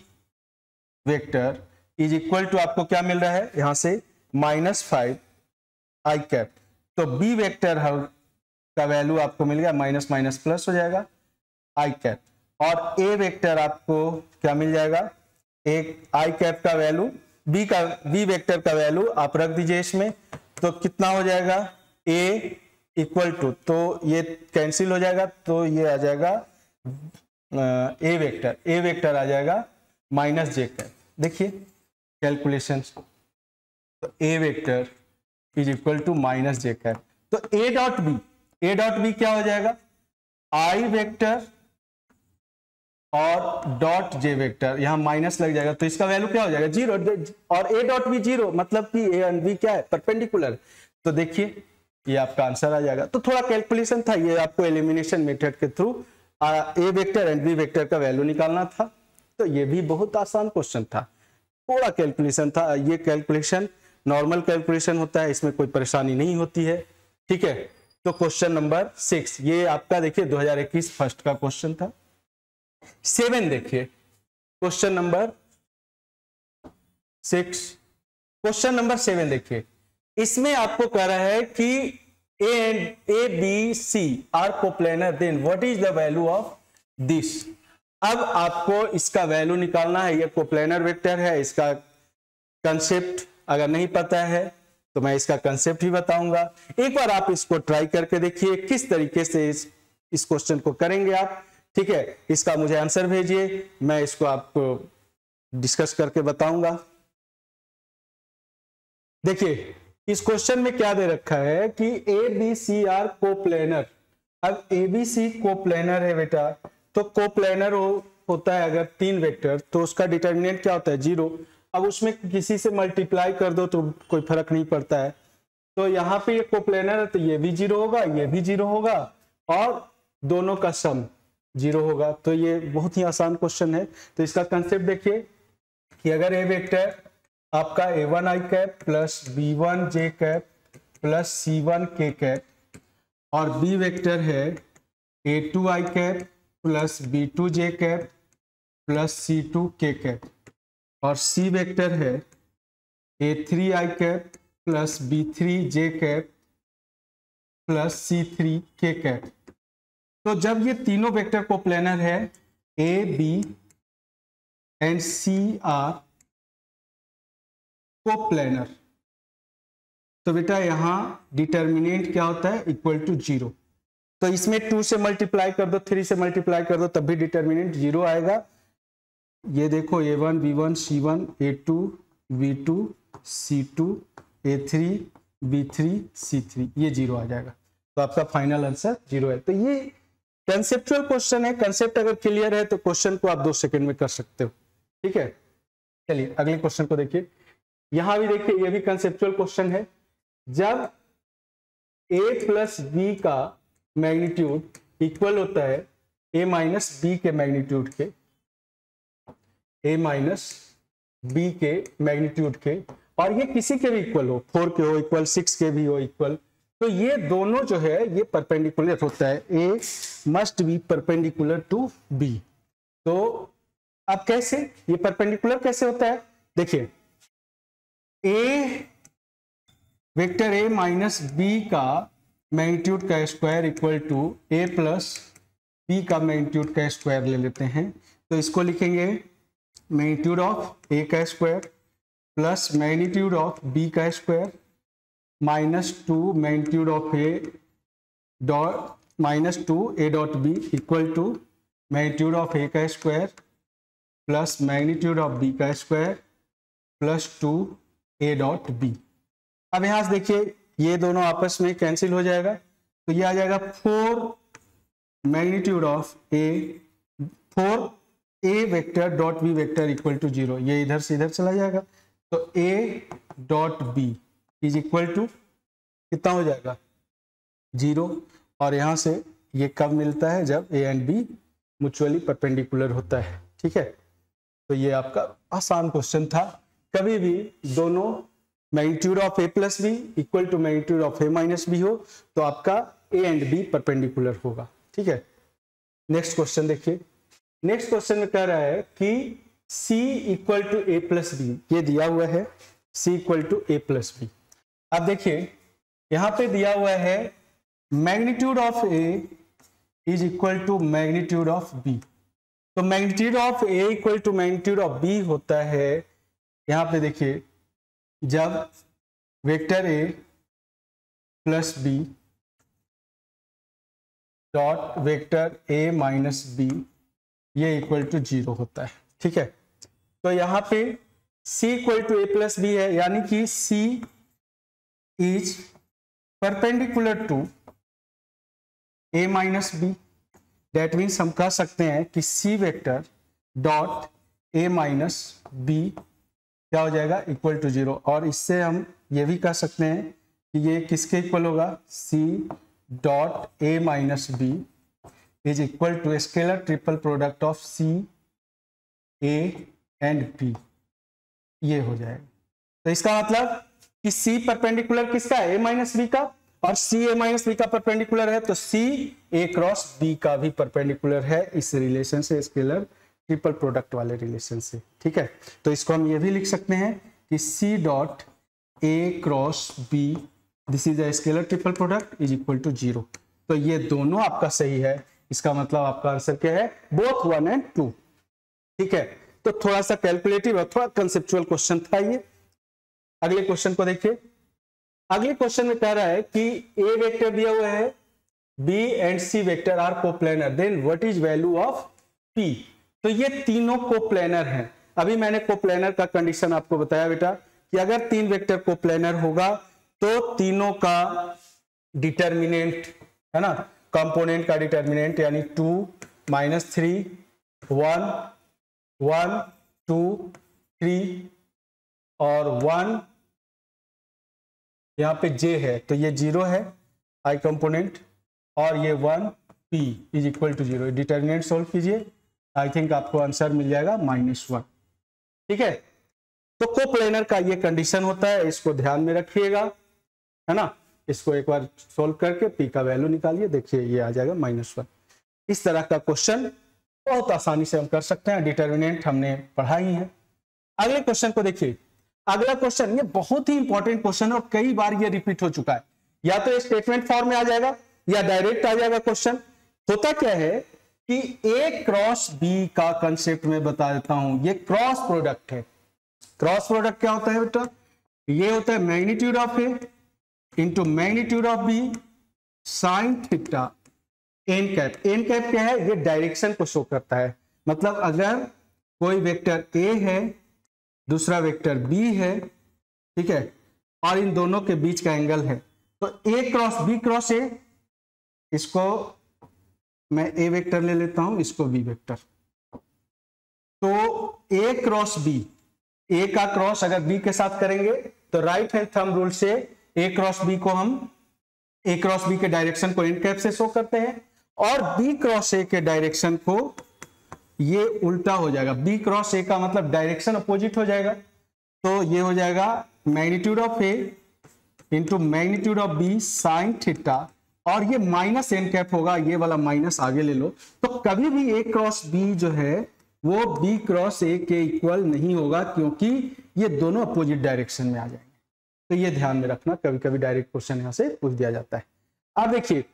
vector is equal to आपको क्या मिल रहा है, यहां से -5i कैप। तो b वेक्टर का वैल्यू आपको मिल गया, माइनस माइनस प्लस हो जाएगा i कैप, और a वेक्टर आपको क्या मिल जाएगा, एक i कैप का वैल्यू, b वेक्टर का वैल्यू आप रख दीजिए इसमें, तो कितना हो जाएगा, a इक्वल टू, तो ये कैंसिल हो जाएगा, तो ये आ जाएगा ए वेक्टर आ जाएगा माइनस जे कैप। देखिए कैलकुलेशन, तो A vector is equal to minus J cap. तो ए डॉट बी क्या हो जाएगा, आई वेक्टर और डॉट जे वेक्टर, यहां माइनस लग जाएगा तो इसका वैल्यू क्या हो जाएगा, 0, और ए डॉट बी 0, मतलब कि ए एंड बी क्या है, परपेंडिकुलर। तो देखिए ये आपका आंसर आ जाएगा। तो थोड़ा कैलकुलेशन था, ये आपको एलिमिनेशन मेथड के through A vector and B vector का वैल्यू निकालना था। तो ये भी बहुत आसान क्वेश्चन था, थोड़ा कैलकुलेशन था। ये कैलकुलेशन नॉर्मल कैलकुलेशन होता है, इसमें कोई परेशानी नहीं होती है, ठीक है। तो क्वेश्चन नंबर 6 ये आपका देखिए 2021 फर्स्ट का क्वेश्चन था। 7 देखिए, क्वेश्चन नंबर 6, क्वेश्चन नंबर 7 देखिए, इसमें आपको कह रहा है कि A B C are coplanar, then what is the value of this. अब आपको इसका वैल्यू निकालना है, ये कोप्लेनर वेक्टर है, इसका कंसेप्ट अगर नहीं पता है तो मैं इसका कंसेप्ट ही बताऊंगा। एक बार आप इसको ट्राई करके देखिए किस तरीके से इस क्वेश्चन को करेंगे आप, ठीक है। इसका मुझे आंसर भेजिए, मैं इसको आपको डिस्कस करके बताऊंगा। देखिए इस क्वेश्चन में क्या दे रखा है कि A B C are coplanar. अब ए बी सी कोप्लेनर है बेटा, तो कोप्लेनर होता है अगर 3 वेक्टर, तो उसका डिटर्मिनेंट क्या होता है, 0। अब उसमें किसी से मल्टीप्लाई कर दो तो कोई फर्क नहीं पड़ता है। तो यहाँ पे ये कोप्लेनर है तो ये भी 0 होगा, ये भी 0 होगा, और दोनों का सम 0 होगा। तो ये बहुत ही आसान क्वेश्चन है। तो इसका कंसेप्ट देखिए कि अगर ए वेक्टर आपका a1 i cap plus b1 j cap plus c1 k cap, और b वेक्टर है a2 i cap plus b2 j cap plus c2 k cap, और c वेक्टर है a3 i cap plus b3 j cap plus c3 k cap. तो जब ये तीनों vector coplanar है, a b and c are coplanar, तो बेटा यहां डिटर्मिनेंट क्या होता है, इक्वल टू 0। तो इसमें 2 से मल्टीप्लाई कर दो, 3 से मल्टीप्लाई कर दो, तब भी डिटर्मिनेंट 0 आएगा। ये देखो a1 b1 c1 a2 b2 c2 a3 b3 c3, ये 0 आ जाएगा। तो आपका फाइनल आंसर 0 है। तो ये कंसेप्चुअल क्वेश्चन है, कंसेप्ट अगर क्लियर है तो क्वेश्चन को आप 2 सेकंड में कर सकते हो, ठीक है। चलिए अगले क्वेश्चन को देखिए। यहां भी देखिए ये भी कंसेप्चुअल क्वेश्चन है। जब a प्लस बी का मैग्नीट्यूड इक्वल होता है a माइनस बी के मैग्नीट्यूड के, a माइनस बी के मैग्नीट्यूड के, और ये किसी के भी इक्वल हो, 4 के हो इक्वल, 6 के भी हो इक्वल, तो ये दोनों जो है ये परपेंडिकुलर होता है। a must be perpendicular to b। तो अब कैसे ये परपेंडिकुलर कैसे होता है, देखिए a vector a minus B का मैग्नीट्यूड का square equal to a plus B का मैग्नीट्यूड का स्क्वायर ले लेते हैं। तो इसको लिखेंगे मैग्नीट्यूड ऑफ a का square plus magnitude of b का square minus 2 magnitude of a dot minus 2 a dot b equal to magnitude of a का square plus magnitude of b का square plus 2 a dot b। अब यहां से देखिए ये दोनों आपस में कैंसिल हो जाएगा, तो ये आ जाएगा 4 magnitude of a 4 a vector dot b vector equal to 0, ये इधर से इधर चला जाएगा। तो a dot b is equal to कितना हो जाएगा, 0। और यहां से ये कब मिलता है, जब a and b mutually perpendicular होता है, ठीक है। तो ये आपका आसान क्वेश्चन था। कभी भी दोनों magnitude of a plus B equal to magnitude of a minus B हो तो आपका a एंड b परपेंडिकुलर होगा, ठीक है। नेक्स्ट क्वेश्चन देखिए। नेक्स्ट क्वेश्चन में कह रहा है कि c equal to a plus B, ये दिया हुआ है c equal to a plus B. अब देखिए यहां पे दिया हुआ है magnitude of a is equal to magnitude of b। तो magnitude of a equal to magnitude of b होता है, यहां पे देखिए जब vector a plus b dot vector A minus B ये इक्वल टू 0 होता है। ठीक है, तो यहाँ पे c equal to A plus B है, यानी कि c is perpendicular to a minus B. That means हम कह सकते हैं कि c vector dot a minus B क्या हो जाएगा, इक्वल टू 0। और इससे हम ये भी कह सकते हैं कि ये किसके इक्वल होगा, c dot a minus B is equal to scalar triple product of c a and b, ये हो जाएगा। तो इसका मतलब कि c परपेंडिकुलर किसका है, a माइनस बी का, और c a माइनस बी का परपेंडिकुलर है, तो c a क्रॉस b का भी परपेंडिकुलर है इस रिलेशन से, स्केलर ट्रिपल प्रोडक्ट वाले रिलेशन से। ठीक है, तो इसको हम ये भी लिख सकते हैं कि c dot a cross b this is a scalar triple product is equal to 0। तो ये दोनों आपका सही है, इसका मतलब आपका आंसर क्या है, बोथ 1 एंड 2। ठीक है, तो थोड़ा सा कैलकुलेटिव और थोड़ा कंसेप्चुअल क्वेश्चन था ये। अगले क्वेश्चन को देखिए। अगले क्वेश्चन में कह रहा है कि ए वेक्टर दिया हुआ है, B and C vector are coplanar, then what is value of P. तो ये तीनों कोप्लेनर हैं। अभी मैंने कोप्लेनर का कंडीशन आपको बताया बेटा कि अगर तीन वेक्टर कोप्लेनर होगा तो तीनों का डिटर्मिनेंट है ना, कंपोनेंट का डिटर्मिनेंट यानी 2 -3 1 1 2 3 और 1 यहाँ पे j है, तो ये 0 है i कंपोनेंट, और ये 1 p is equal to 0। Determinant solve कीजिए, आई थिंक आपको आंसर मिल जाएगा -1। ठीक है, तो कोप्लेनर का ये कंडीशन होता है, इसको ध्यान में रखिएगा, है ना। इसको एक बार सोल्व करके p का वैल्यू निकालिए, देखिए ये आ जाएगा -1। इस तरह का क्वेश्चन बहुत आसानी से हम कर सकते हैं, डिटर्मिनेंट हमने पढ़ा ही है। अगले क्वेश्चन को देखिए। अगला क्वेश्चन ये बहुत ही इंपॉर्टेंट क्वेश्चन है और कई बार ये रिपीट हो चुका है, या तो स्टेटमेंट फॉर्म में आ जाएगा या डायरेक्ट आ जाएगा क्वेश्चन। होता क्या है कि ए क्रॉस बी का कंसेप्ट में बता देता हूं, ये क्रॉस प्रोडक्ट है। क्रॉस प्रोडक्ट क्या होता है बेटा, ये होता है magnitude of A into magnitude of B sine theta N cap. N cap क्या है, ये डायरेक्शन को शो करता है। मतलब अगर कोई वेक्टर ए है, दूसरा वेक्टर बी है, ठीक है, और इन दोनों के बीच का एंगल है, तो ए क्रॉस बी क्रॉस ए, इसको मैं ए वेक्टर ले लेता हूं, इसको बी वेक्टर। तो ए क्रॉस बी, ए का क्रॉस अगर बी के साथ करेंगे तो राइट हैंड थंब रूल से ए क्रॉस बी को हम ए क्रॉस बी के डायरेक्शन को एन कैप से शो करते हैं, और बी क्रॉस ए के डायरेक्शन को ये उल्टा हो जाएगा। बी क्रॉस ए का मतलब डायरेक्शन अपोजिट हो जाएगा, तो ये हो जाएगा magnitude of A into magnitude of B sine theta, और ये माइनस एन कैप होगा, ये वाला माइनस आगे ले लो। तो कभी भी ए क्रॉस बी जो है वो बी क्रॉस ए के इक्वल नहीं होगा, क्योंकि ये दोनों अपोजिट डायरेक्शन में आ जाएंगे। तो ये ध्यान में रखना, कभी कभी डायरेक्ट क्वेश्चन यहां से पूछ दिया जाता है। अब देखिए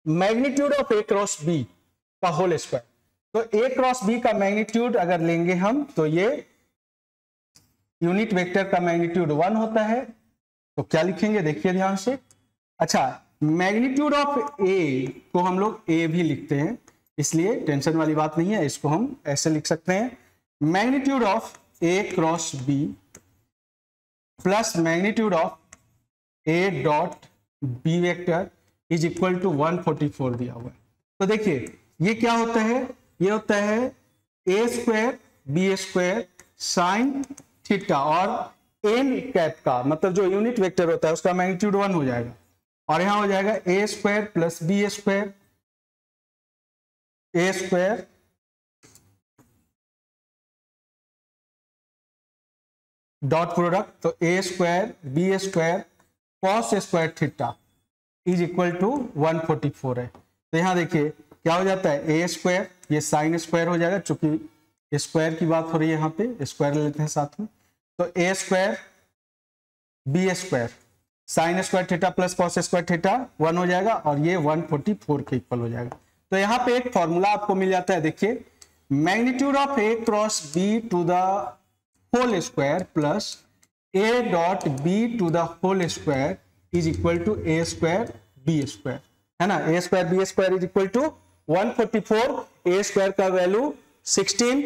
magnitude of A cross B का होल स्क्वायर, तो ए क्रॉस बी का मैग्नीट्यूड अगर लेंगे हम, तो ये यूनिट वेक्टर का मैग्नीट्यूड 1 होता है। तो क्या लिखेंगे, देखिए ध्यान से। अच्छा, मैग्नीट्यूड ऑफ ए को हम लोग ए भी लिखते हैं, इसलिए टेंशन वाली बात नहीं है, इसको हम ऐसे लिख सकते हैं, magnitude of A cross B plus magnitude of A dot B vector is equal to 144 दिया हुआ है। तो देखिए ये क्या होता है, ये होता है A square B square sine theta, और एन कैप का मतलब जो यूनिट वेक्टर होता है उसका मैग्नीट्यूड 1 हो जाएगा, और यहां हो जाएगा A square plus B square, A square dot product, तो A square B square cos square theta is equal to 144 है। तो यहां देखिए क्या हो जाता है, ए स्क्वायर ये साइन स्क्वायर हो जाएगा, चूंकि स्क्वायर की बात हो रही है यहाँ पे, स्क्वायर लेते हैं साथ में। तो A square B square sine square theta plus cos square theta 1 हो जाएगा, और ये 144 के इक्वल हो जाएगा। तो यहाँ पे एक फॉर्मूला आपको मिल जाता है, देखिए magnitude of A cross B to the whole square plus A dot B to the whole square is equal to A square B square. है ना, A square B square is equal to 144, A square का value 16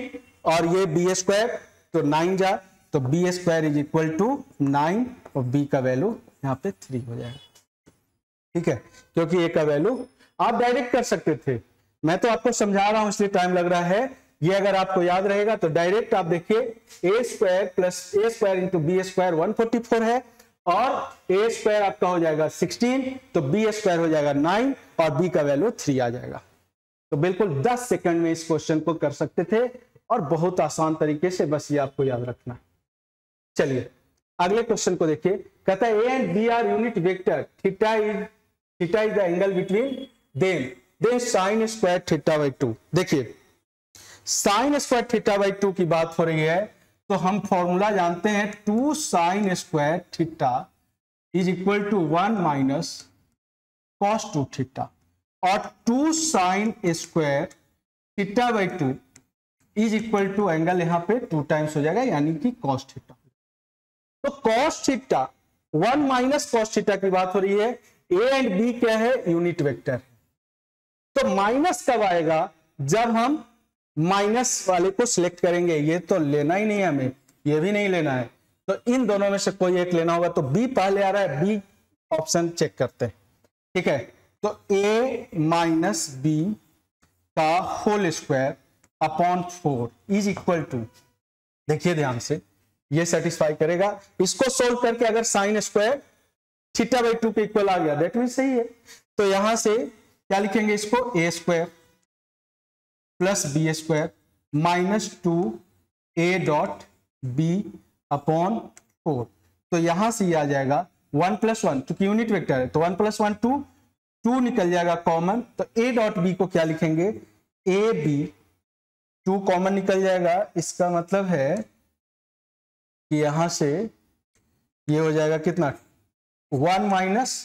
और ये B square तो 9 जा, तो B square is equal to 9 और B का वैल्यू यहाँ पे 3 हो जाएगा। ठीक है, क्योंकि ए का वैल्यू आप डायरेक्ट कर सकते थे, मैं तो आपको समझा रहा हूं इसलिए टाइम लग रहा है। ये अगर आपको याद रहेगा तो डायरेक्ट आप देखिए ए स्क्वायर प्लस ए स्क्वायर इंटू बी स्क्वायर 144 है और ए स्क्वायर आपका हो जाएगा 16, तो बी स्क्वायर हो जाएगा 9 और बी का वैल्यू 3 आ जाएगा। तो बिल्कुल 10 सेकंड में इस क्वेश्चन को कर सकते थे और बहुत आसान तरीके से, बस ये आपको याद रखना। चलिए अगले क्वेश्चन को देखिए, कहता है A and B are unit vector, theta is the angle between then sine square theta by 2। देखिए साइन स्क्वायर थीटा बाई 2 की बात हो रही है, तो हम फॉर्मूला जानते हैं 2 sine square theta is equal to 1 minus cos 2 theta, और 2 sine square theta by 2 is equal to angle यहां पे 2 टाइम्स हो जाएगा यानी कि कॉस थीटा। तो cos theta 1 minus cos theta की बात हो रही है, ए एंड बी क्या है, यूनिट वेक्टर। तो माइनस कब आएगा, जब हम माइनस वाले को सिलेक्ट करेंगे, ये तो लेना ही नहीं है हमें, ये भी नहीं लेना है, तो इन दोनों में से कोई एक लेना होगा। तो बी पहले आ रहा है, बी ऑप्शन चेक करते हैं। ठीक है, तो a माइनस बी का whole square upon 4 is equal to, देखिए ध्यान से, ये सेटिस्फाई करेगा। इसको सोल्व करके अगर साइन स्क्वायर थीटा बाई 2 के इक्वल आ गया, दैट मीन सही है। तो यहां से क्या लिखेंगे इसको, A square plus B square minus 2 A dot B upon 4। तो यहां से ये आ जाएगा 1 प्लस 1, क्योंकि यूनिट वेक्टर है तो 1 प्लस 1 2 निकल जाएगा कॉमन, तो ए डॉट बी को क्या लिखेंगे, ए बी, 2 कॉमन निकल जाएगा। इसका मतलब है कि यहां से ये हो जाएगा कितना, 1 minus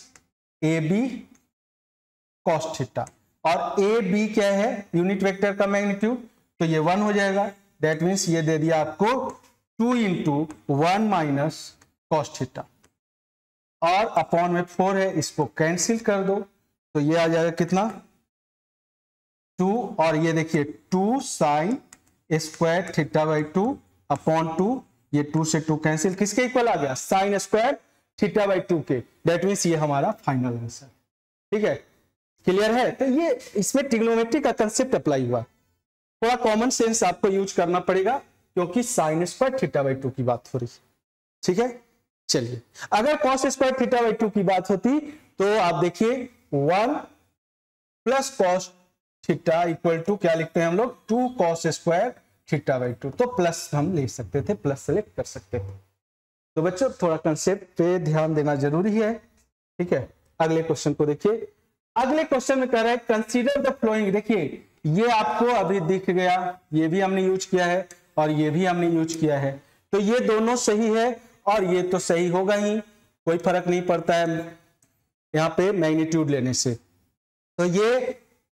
A B cos theta, और ए बी क्या है, यूनिट वेक्टर का मैग्नीट्यूड, तो ये 1 हो जाएगा। दैट मीन्स ये दे दिया आपको 2 इंटू 1 माइनस कॉस थीटा, और अपॉन में 4 है, इसको कैंसिल कर दो, तो ये आ जाएगा कितना, 2, और ये देखिए 2 sine square theta by 2 upon 2, ये 2 से 2 कैंसिल, किसके इक्वल आ गया, साइन स्क्वायर थीटा बाई 2 के। दैट मीन्स ये हमारा फाइनल आंसर। ठीक है, क्लियर है। तो ये इसमें ट्रिग्नोमेट्री का कंसेप्ट अप्लाई हुआ, थोड़ा कॉमन सेंस आपको यूज करना पड़ेगा क्योंकि साइन स्क्वायर थीटा बाई 2 की बात हो रही है। ठीक है, चलिए अगर कॉस स्क्वायर थीटा बाई 2 की बात होती तो आप देखिए 1 plus cos theta equal to क्या लिखते हैं हम लोग, 2 कॉस स्क्वायर थीटा बाई 2, तो प्लस हम ले सकते थे, प्लस सेलेक्ट कर सकते थे। तो बच्चों थोड़ा कंसेप्ट पे ध्यान देना जरूरी है। ठीक है, अगले क्वेश्चन को देखिए। अगले क्वेश्चन में कह रहा है कंसीडर द फ्लोइंग। देखिए ये आपको अभी दिख गया, ये भी हमने यूज किया है और ये भी हमने यूज किया है, तो ये दोनों सही है और ये तो सही होगा ही, कोई फर्क नहीं पड़ता है यहाँ पे मैग्नीट्यूड लेने से। तो ये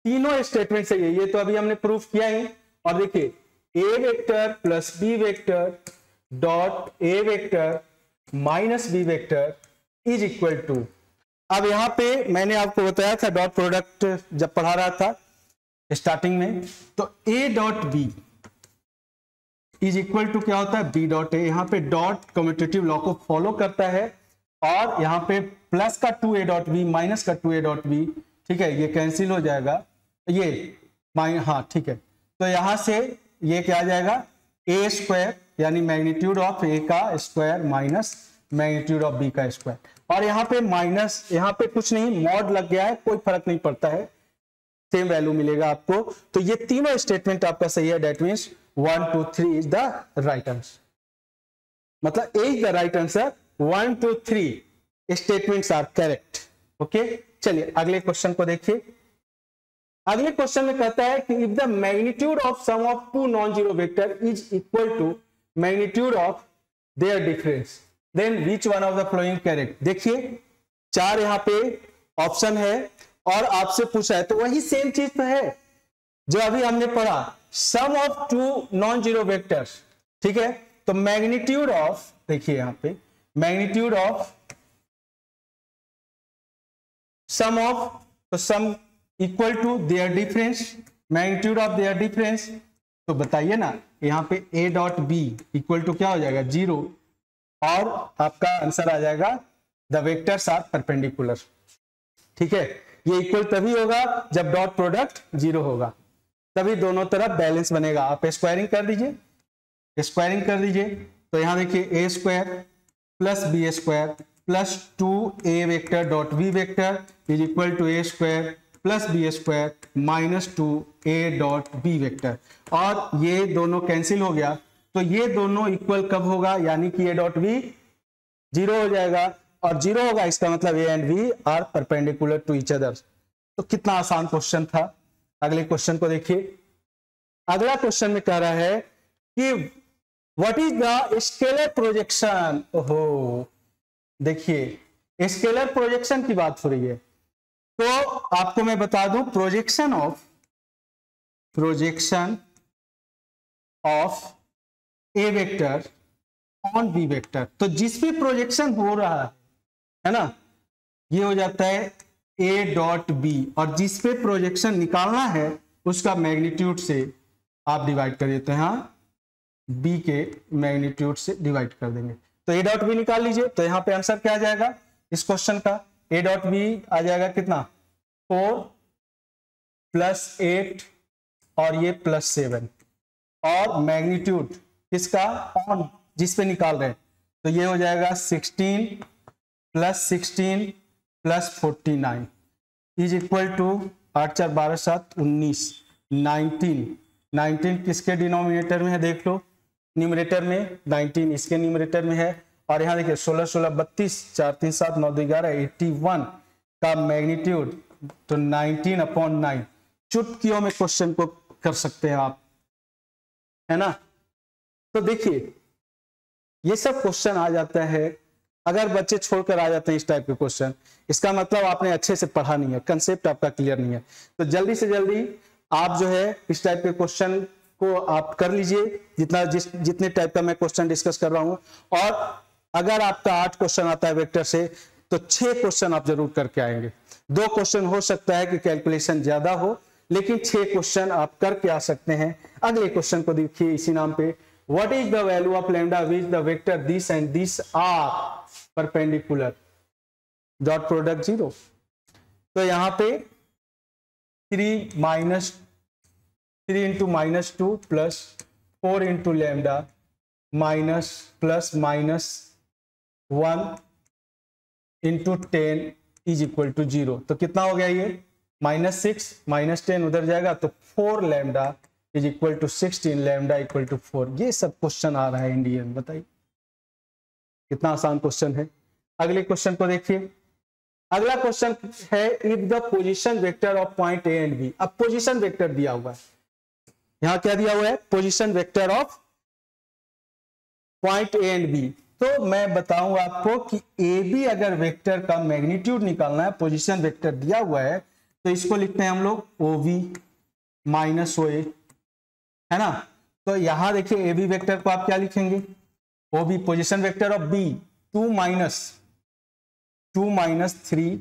तीनों स्टेटमेंट सही है, ये तो अभी हमने प्रूफ किया ही। और देखिए a vector plus b vector dot a vector minus b vector is equal to, अब यहां पे मैंने आपको बताया था डॉट प्रोडक्ट जब पढ़ा रहा था स्टार्टिंग में, तो ए dot B is equal to क्या होता है, बी डॉट ए। यहां पे डॉट कम्यूटेटिव लॉ को फॉलो करता है, और यहां पे प्लस का 2 ए डॉट बी माइनस का 2 ए डॉट बी, ठीक है, ये कैंसिल हो जाएगा, ये हाँ ठीक है। तो यहां से ये क्या आ जाएगा, ए स्क्वायर यानी मैग्नीट्यूड ऑफ ए का square minus magnitude of B का स्क्वायर, और यहाँ पे माइनस, यहाँ पे कुछ नहीं, मॉड लग गया है, कोई फर्क नहीं पड़ता है, सेम वैल्यू मिलेगा आपको। तो ये तीनों स्टेटमेंट आपका सही है। That means 1 2 3 is the right answer, मतलब a is the right answer, 1 2 3 statements are correct. Okay, चलिए अगले क्वेश्चन को देखिए। अगले क्वेश्चन में कहता है कि if the magnitude of sum of 2 non zero vector is equal to magnitude of their difference, then which one of the following correct. देखिए 4 यहाँ पे ऑप्शन है और आपसे पूछा है, तो वही सेम चीज तो है जो अभी हमने पढ़ा, सम ऑफ 2 नॉन जीरो वेक्टर्स। ठीक है, तो मैग्नीट्यूड ऑफ, देखिए यहां पे मैग्नीट्यूड ऑफ सम ऑफ, तो sum equal to their difference, magnitude of their difference. तो बताइए ना, यहाँ पे a dot B equal to क्या हो जाएगा 0, और आपका आंसर आ जाएगा द वेक्टर्स आर परपेंडिकुलर। ठीक है, ये इक्वल तभी होगा जब डॉट प्रोडक्ट 0 होगा, तभी दोनों तरफ बैलेंस बनेगा। आप स्क्वायरिंग कर दीजिए, स्क्वायरिंग कर दीजिए, तो यहाँ देखिए a square plus B square plus 2a vector dot v vector is equal to a square plus B square minus 2a dot b vector, और ये दोनों कैंसिल हो गया, तो ये दोनों इक्वल कब होगा, यानी कि a डॉट v 0 हो जाएगा, और 0 होगा इसका मतलब a and v are perpendicular to each other. तो कितना आसान क्वेश्चन था। अगले क्वेश्चन को देखिए। अगला क्वेश्चन में कह रहा है कि what is the scalar projection. ओहो, देखिए स्केलर प्रोजेक्शन की बात हो रही है, तो आपको मैं बता दूं projection of A vector on B vector. तो जिस भी प्रोजेक्शन हो रहा है ना, ये हो जाता है ए डॉट बी, और जिस पे प्रोजेक्शन निकालना है उसका मैग्नीट्यूड से आप डिवाइड कर देते हैं, हाँ बी के मैग्नीट्यूड से डिवाइड कर देंगे। तो ए डॉट बी निकाल लीजिए, तो यहाँ पे आंसर क्या आ जाएगा इस क्वेश्चन का, ए डॉट बी आ जाएगा कितना 4 प्लस 8 और ये प्लस 7, और मैग्नीट्यूड किसका ऑन जिस पे निकाल रहे हैं, तो ये हो जाएगा 16 प्लस 49 इज इक्वल टू 8 4 12 7 19 19 किसके डिनोमिनेटर में है देख लो, न्यूमरेटर में 19 इसके न्यूमरेटर में है, और यहाँ देखिए 16 16 32 4 3 7 9 2 11 81 का मैग्नीट्यूड, तो 19/9। चुटकियों में क्वेश्चन को कर सकते हैं आप, है ना। तो देखिए ये सब क्वेश्चन आ जाता है, अगर बच्चे छोड़कर आ जाते हैं इस टाइप के क्वेश्चन, इसका मतलब आपने अच्छे से पढ़ा नहीं है, कंसेप्ट आपका क्लियर नहीं है। तो जल्दी से जल्दी आप जो है इस टाइप के क्वेश्चन को आप कर लीजिए, जितने टाइप का मैं क्वेश्चन डिस्कस कर रहा हूं। और अगर आपका 8 क्वेश्चन आता है वेक्टर से, तो 6 क्वेश्चन आप जरूर करके आएंगे। 2 क्वेश्चन हो सकता है कि कैलकुलेशन ज्यादा हो, लेकिन 6 क्वेश्चन आप करके आ सकते हैं। अगले क्वेश्चन को देखिए इसी नाम पे, what is the value of lambda which the vector this and this are perpendicular, dot product 0। तो यहां पे 3 into -2 plus 4 into lambda minus plus -1 into 10 is equal to 0। तो कितना हो गया ये -6 -10 उधर जाएगा, तो 4 lambda is equal to 16 lambda equal to 4। ये सब क्वेश्चन आ रहा है इंडियन, बताइए कितना आसान क्वेश्चन है। अगले क्वेश्चन को देखिए। अगला क्वेश्चन है if the position vector of point A and B. अब पोजीशन वेक्टर दिया हुआ है, यहां क्या दिया हुआ है position vector of point A and B. तो मैं बताऊं आपको कि ए बी अगर वेक्टर का मैग्नीट्यूड निकालना है, पोजीशन वेक्टर दिया हुआ है, तो इसको लिखते हैं हम लोग ओ वी माइनस ओ ए, है ना। तो यहां देखिए ए बी वेक्टर को आप क्या लिखेंगे, O B position vector of B 2 minus 3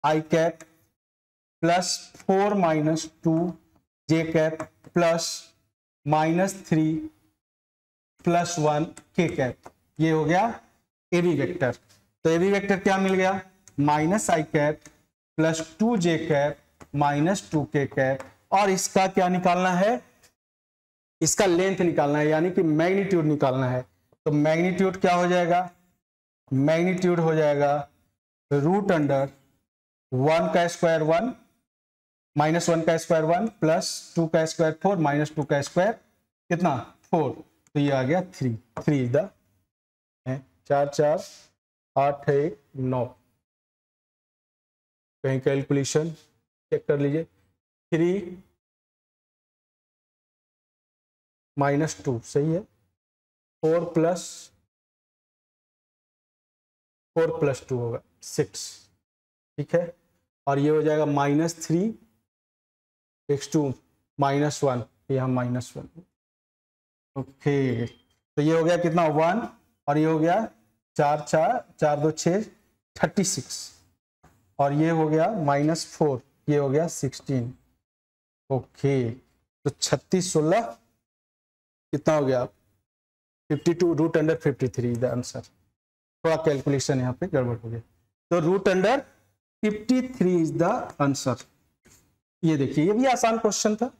i cap plus 4 minus 2 j cap plus -3 plus 1 k cap. ये हो गया ए बी वेक्टर। तो ए बी वेक्टर क्या मिल गया, माइनस आई cap plus 2 j cap minus 2 के कैप, और इसका क्या निकालना है, इसका लेंथ निकालना है, यानी कि मैग्नीट्यूड निकालना है। तो मैग्नीट्यूड क्या हो जाएगा, मैग्नीट्यूड हो जाएगा रूट अंडर 1 का स्क्वायर 1 माइनस 1 का स्क्वायर 1 प्लस 2 का स्क्वायर 4 माइनस 2 का स्क्वायर कितना 4। तो ये आ गया 3 इज द 4 4 8 है 9। कहीं कैलकुलेशन चेक कर लीजिए, 3 माइनस 2 सही है, 4 प्लस 2 होगा 6, ठीक है। और ये हो जाएगा -3 x2 -1, यहाँ -1, ओके। तो ये हो गया कितना 1, और ये हो गया 4 4 4 2 6 36, और ये हो गया -4, ये हो गया 16। ओके, तो 36 16 कितना हो गया 52 रूट अंडर 53 द आंसर। थोड़ा कैलकुलेशन यहाँ पे गड़बड़ हो गया, तो root under 53 is the answer. ये देखिए, ये भी आसान क्वेश्चन था।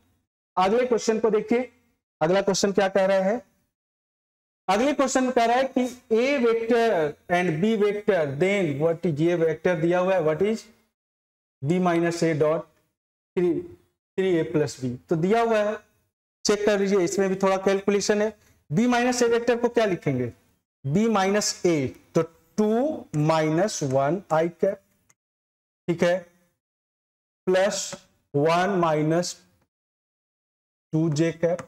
अगले क्वेश्चन को देखिए, अगला क्वेश्चन क्या कह रहा है। अगले क्वेश्चन कह रहा है कि a vector and B vector, then what is, ये वेक्टर दिया हुआ है, what is b minus a dot 3a plus b, तो दिया हुआ है, चेक कर लीजिए। इसमें भी थोड़ा कैलकुलेशन है। बी माइनस ए वेक्टर को क्या लिखेंगे, बी माइनस ए, तो 2 माइनस 1 आई कैप, ठीक है, plus 1 minus 2 j cap,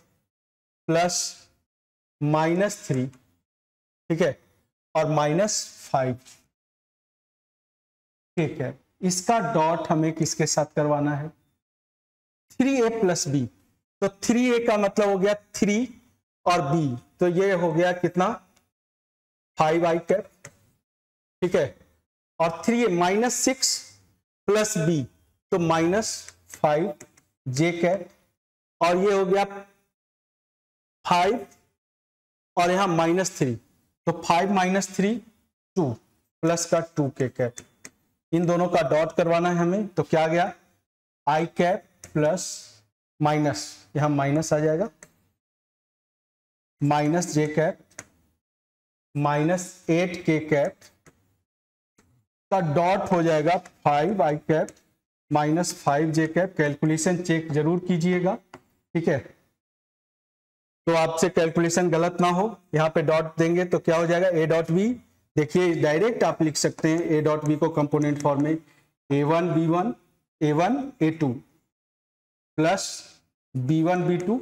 plus -3, ठीक है, और -5, ठीक है। इसका डॉट हमें किसके साथ करवाना है, 3a प्लस बी, तो 3a का मतलब हो गया 3 और b, तो ये हो गया कितना 5 आई कैप, ठीक है, और 3a -6 प्लस b, तो -5 जे कैप, और ये हो गया 5 और यहां -3, तो 5 -3 2 प्लस का 2 के कैप, इन दोनों का डॉट करवाना है हमें, तो क्या गया आई कैप प्लस माइनस, यहां माइनस आ जाएगा, माइनस जे कैप -8 के कैप का डॉट हो जाएगा 5 आई कैप -5 जे कैप। कैलकुलेशन चेक जरूर कीजिएगा, ठीक है, तो आपसे कैलकुलेशन गलत ना हो। यहाँ पे डॉट देंगे तो क्या हो जाएगा, ए डॉट बी, देखिए डायरेक्ट आप लिख सकते हैं ए डॉट बी को कंपोनेंट फॉर्म में a1 b1 a1 a2 plus b1 b2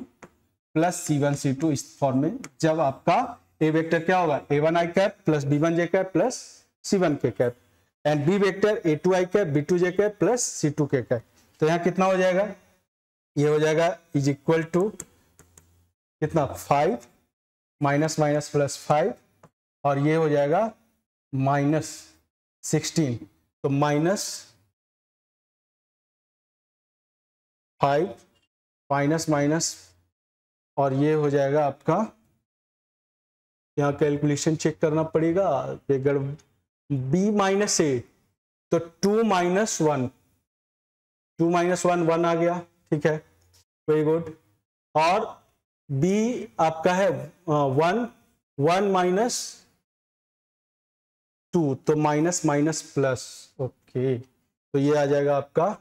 plus c1 c2, इस फॉर्म में जब आपका ए वेक्टर क्या होगा a1 i cap plus b1 j cap plus c1 k cap, and B vector a2 i cap b2 j cap plus c2 k cap, तो यहाँ कितना हो जाएगा, ये हो जाएगा इज इक्वल टू कितना 5 माइनस माइनस प्लस 5, और ये हो जाएगा -16, तो -5 माइनस माइनस, और ये हो जाएगा आपका, यहाँ कैलकुलेशन चेक करना पड़ेगा, अगर b माइनस ए, तो 2 माइनस 1, 2 माइनस 1 1 आ गया, ठीक है, वेरी गुड, और b आपका है 1 माइनस 2, तो माइनस माइनस प्लस, ओके, तो ये आ जाएगा आपका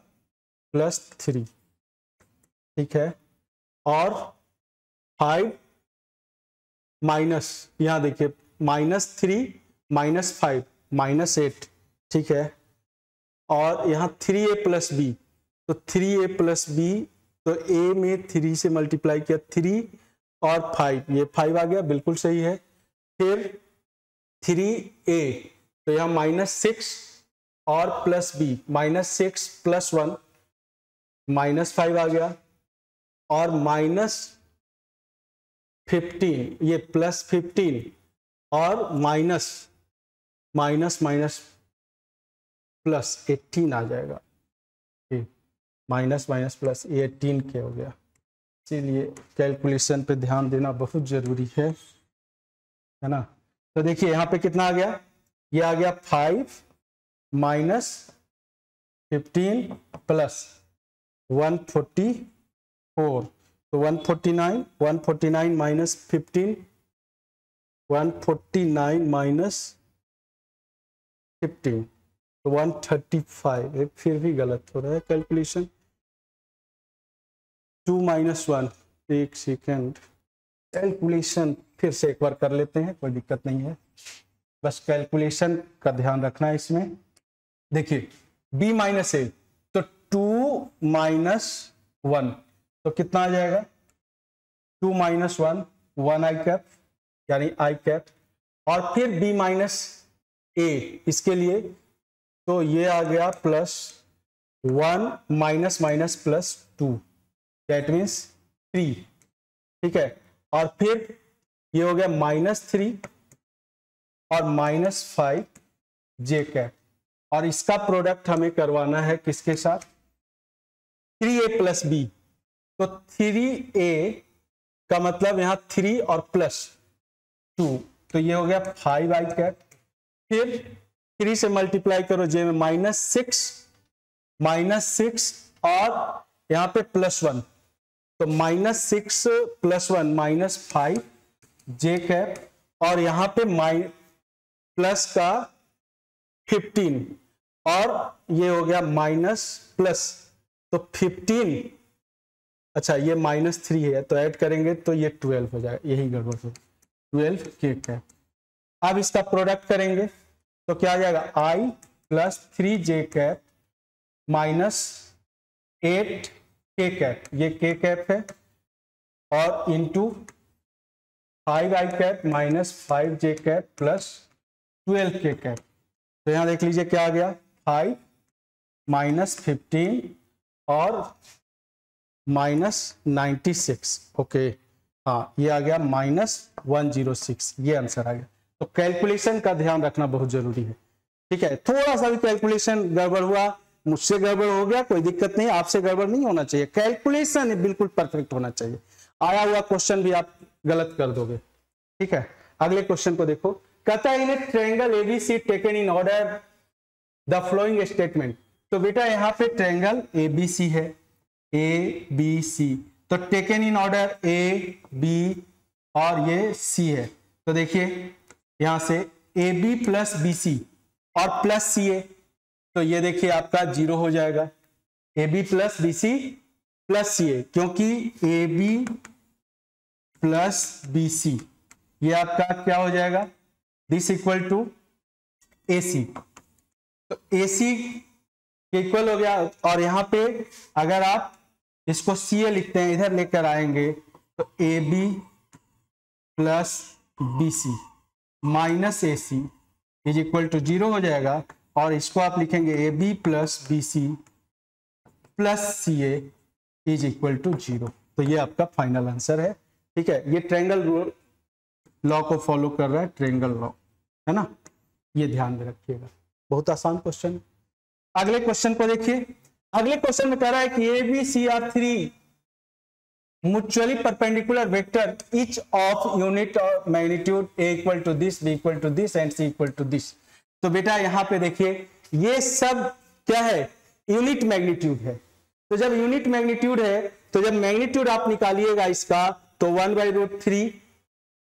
+3, ठीक है, और 5 माइनस, यहां देखिए -3 -5 -8, ठीक है, और यहां 3a प्लस बी, तो 3a प्लस बी, तो a में 3 से मल्टीप्लाई किया, 3 और 5, ये 5 आ गया, बिल्कुल सही है। फिर 3a, तो यहाँ -6 और प्लस b, -6 प्लस 1 -5 आ गया, और -15, ये +15 और माइनस माइनस प्लस 18 आ जाएगा, माइनस माइनस प्लस 18 के हो गया। इसीलिए कैलकुलेशन पे ध्यान देना बहुत जरूरी है ना। तो देखिए यहाँ पे कितना आ गया, ये आ गया 5 माइनस 15 प्लस 144, तो 149 माइनस 15, 149 माइनस 15, तो 135, फिर भी गलत हो रहा है कैलकुलेशन, 2 माइनस 1, एक सेकेंड, कैलकुलेशन फिर से एक बार कर लेते हैं, कोई दिक्कत नहीं है, बस कैलकुलेशन का ध्यान रखना है इसमें। देखिए b माइनस ए, तो 2 माइनस 1, तो कितना आ जाएगा, 2 माइनस 1 1 आई कैप, यानी आई कैप, और फिर b माइनस ए, इसके लिए तो ये आ गया +1 माइनस माइनस +2, दैट मीन्स 3, ठीक है, और फिर ये हो गया -3 और -5 जे कैप, और इसका प्रोडक्ट हमें करवाना है किसके साथ, 3a प्लस बी। तो 3a का मतलब यहां 3 और प्लस 2, तो ये हो गया 5i कैप। फिर 3 से मल्टीप्लाई करो जे में -6 और यहां पे +1, तो -6 + 1 -5 जे कैप, और यहां पे प्लस का 15 और ये हो गया माइनस प्लस, तो 15, अच्छा ये -3 है तो ऐड करेंगे तो ये 12 हो जाएगा, यही गड़बड़ हो, 12 के कैप। अब इसका प्रोडक्ट करेंगे तो क्या आ जाएगा, i + 3j कैप -8 के कैप, ये के कैप है, और into 5i cap -5j cap plus 12 के कैप। तो यहां देख लीजिए क्या आ गया, 5 -15 और -96, ओके हाँ ये आ गया -106, ये आंसर आ गया। तो कैलकुलेशन का ध्यान रखना बहुत जरूरी है, ठीक है। थोड़ा सा भी कैलकुलेशन गड़बड़ हुआ, मुझसे गड़बड़ हो गया कोई दिक्कत नहीं, आपसे गड़बड़ नहीं होना चाहिए, कैलकुलेशन बिल्कुल परफेक्ट होना चाहिए। आया हुआ क्वेश्चन भी आप गलत कर दोगे, ठीक है। अगले क्वेश्चन को देखो, कहता है in a triangle ABC taken in order the following statement. तो बेटा यहाँ पे ट्रायंगल एबीसी है, ए बी सी, तो taken in order A B और ये सी है। तो देखिए यहां से A B plus B C और प्लस सी ए, तो ये देखिए आपका 0 हो जाएगा, a B plus B C plus C a, क्योंकि a B plus B c ये आपका क्या हो जाएगा, this equal to a c, तो ए सी इक्वल हो गया। और यहां पे अगर आप इसको सी ए लिखते हैं, इधर लेकर आएंगे तो A B plus B C minus A C is equal to 0 हो जाएगा, और इसको आप लिखेंगे A B plus B C plus C A is equal to 0। तो ये आपका फाइनल आंसर है, ठीक है। ये ट्रायंगल लॉ को फॉलो कर रहा है, ट्रायंगल लॉ है ना, ये ध्यान में रखिएगा, बहुत आसान क्वेश्चन। अगले क्वेश्चन को देखिए, अगले क्वेश्चन में कह रहा है कि A B C are 3 mutually perpendicular vector each of unit of magnitude a equal to this, b equal to this and c equal to this। तो बेटा यहाँ पे देखिए ये सब क्या है, यूनिट मैग्नीट्यूड है। तो जब यूनिट मैग्नीट्यूड है तो जब मैग्नीट्यूड आप निकालिएगा इसका तो 1/√3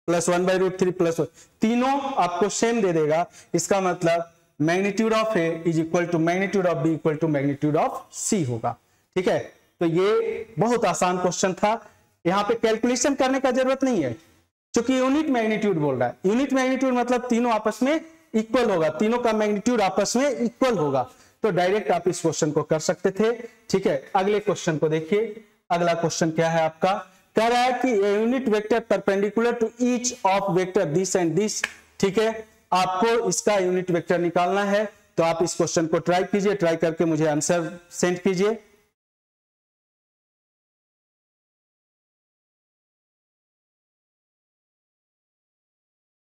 प्लस 1/√3 प्लस 1, तीनों आपको सेम दे देगा। इसका मतलब magnitude of a is equal to magnitude of b equal to magnitude of c होगा, ठीक है। तो ये बहुत आसान क्वेश्चन था, यहां पे कैलकुलेशन करने का जरूरत नहीं है, क्योंकि यूनिट मैग्नीट्यूड बोल रहा है। यूनिट मैग्नीट्यूड मतलब तीनों आपस में इक्वल होगा, तीनों का मैग्नीट्यूड आपस में इक्वल होगा, तो डायरेक्ट आप इस क्वेश्चन को कर सकते थे, ठीक है। अगले क्वेश्चन को देखिए, अगला क्वेश्चन क्या है आपका, कह रहा है कि unit vector perpendicular to each of vector this and this, ठीक है। आपको इसका यूनिट वेक्टर निकालना है, तो आप इस क्वेश्चन को ट्राई कीजिए, ट्राई करके मुझे आंसर सेंड कीजिए।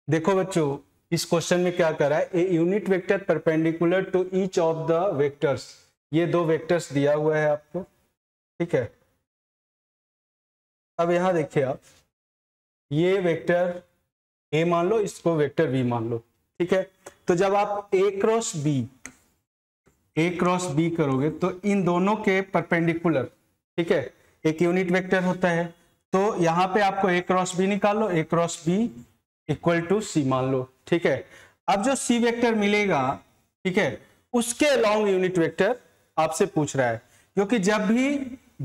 देखो बच्चों, इस क्वेश्चन में क्या कर रहा है, a unit vector perpendicular to each of the vectors, ये दो वेक्टर्स दिया हुआ है आपको, ठीक है। अब यहां देखिए आप, ये वेक्टर ए मान लो, इसको वेक्टर बी मान लो, ठीक है। तो जब आप ए क्रॉस बी करोगे तो इन दोनों के परपेंडिकुलर, ठीक है, एक यूनिट वेक्टर होता है, तो यहां पे आपको ए क्रॉस बी निकाल लो, ए क्रॉस बी इक्वल टू सी मान लो, ठीक है। अब जो सी वेक्टर मिलेगा, ठीक है, उसके अलोंग यूनिट वेक्टर आपसे पूछ रहा है, क्योंकि जब भी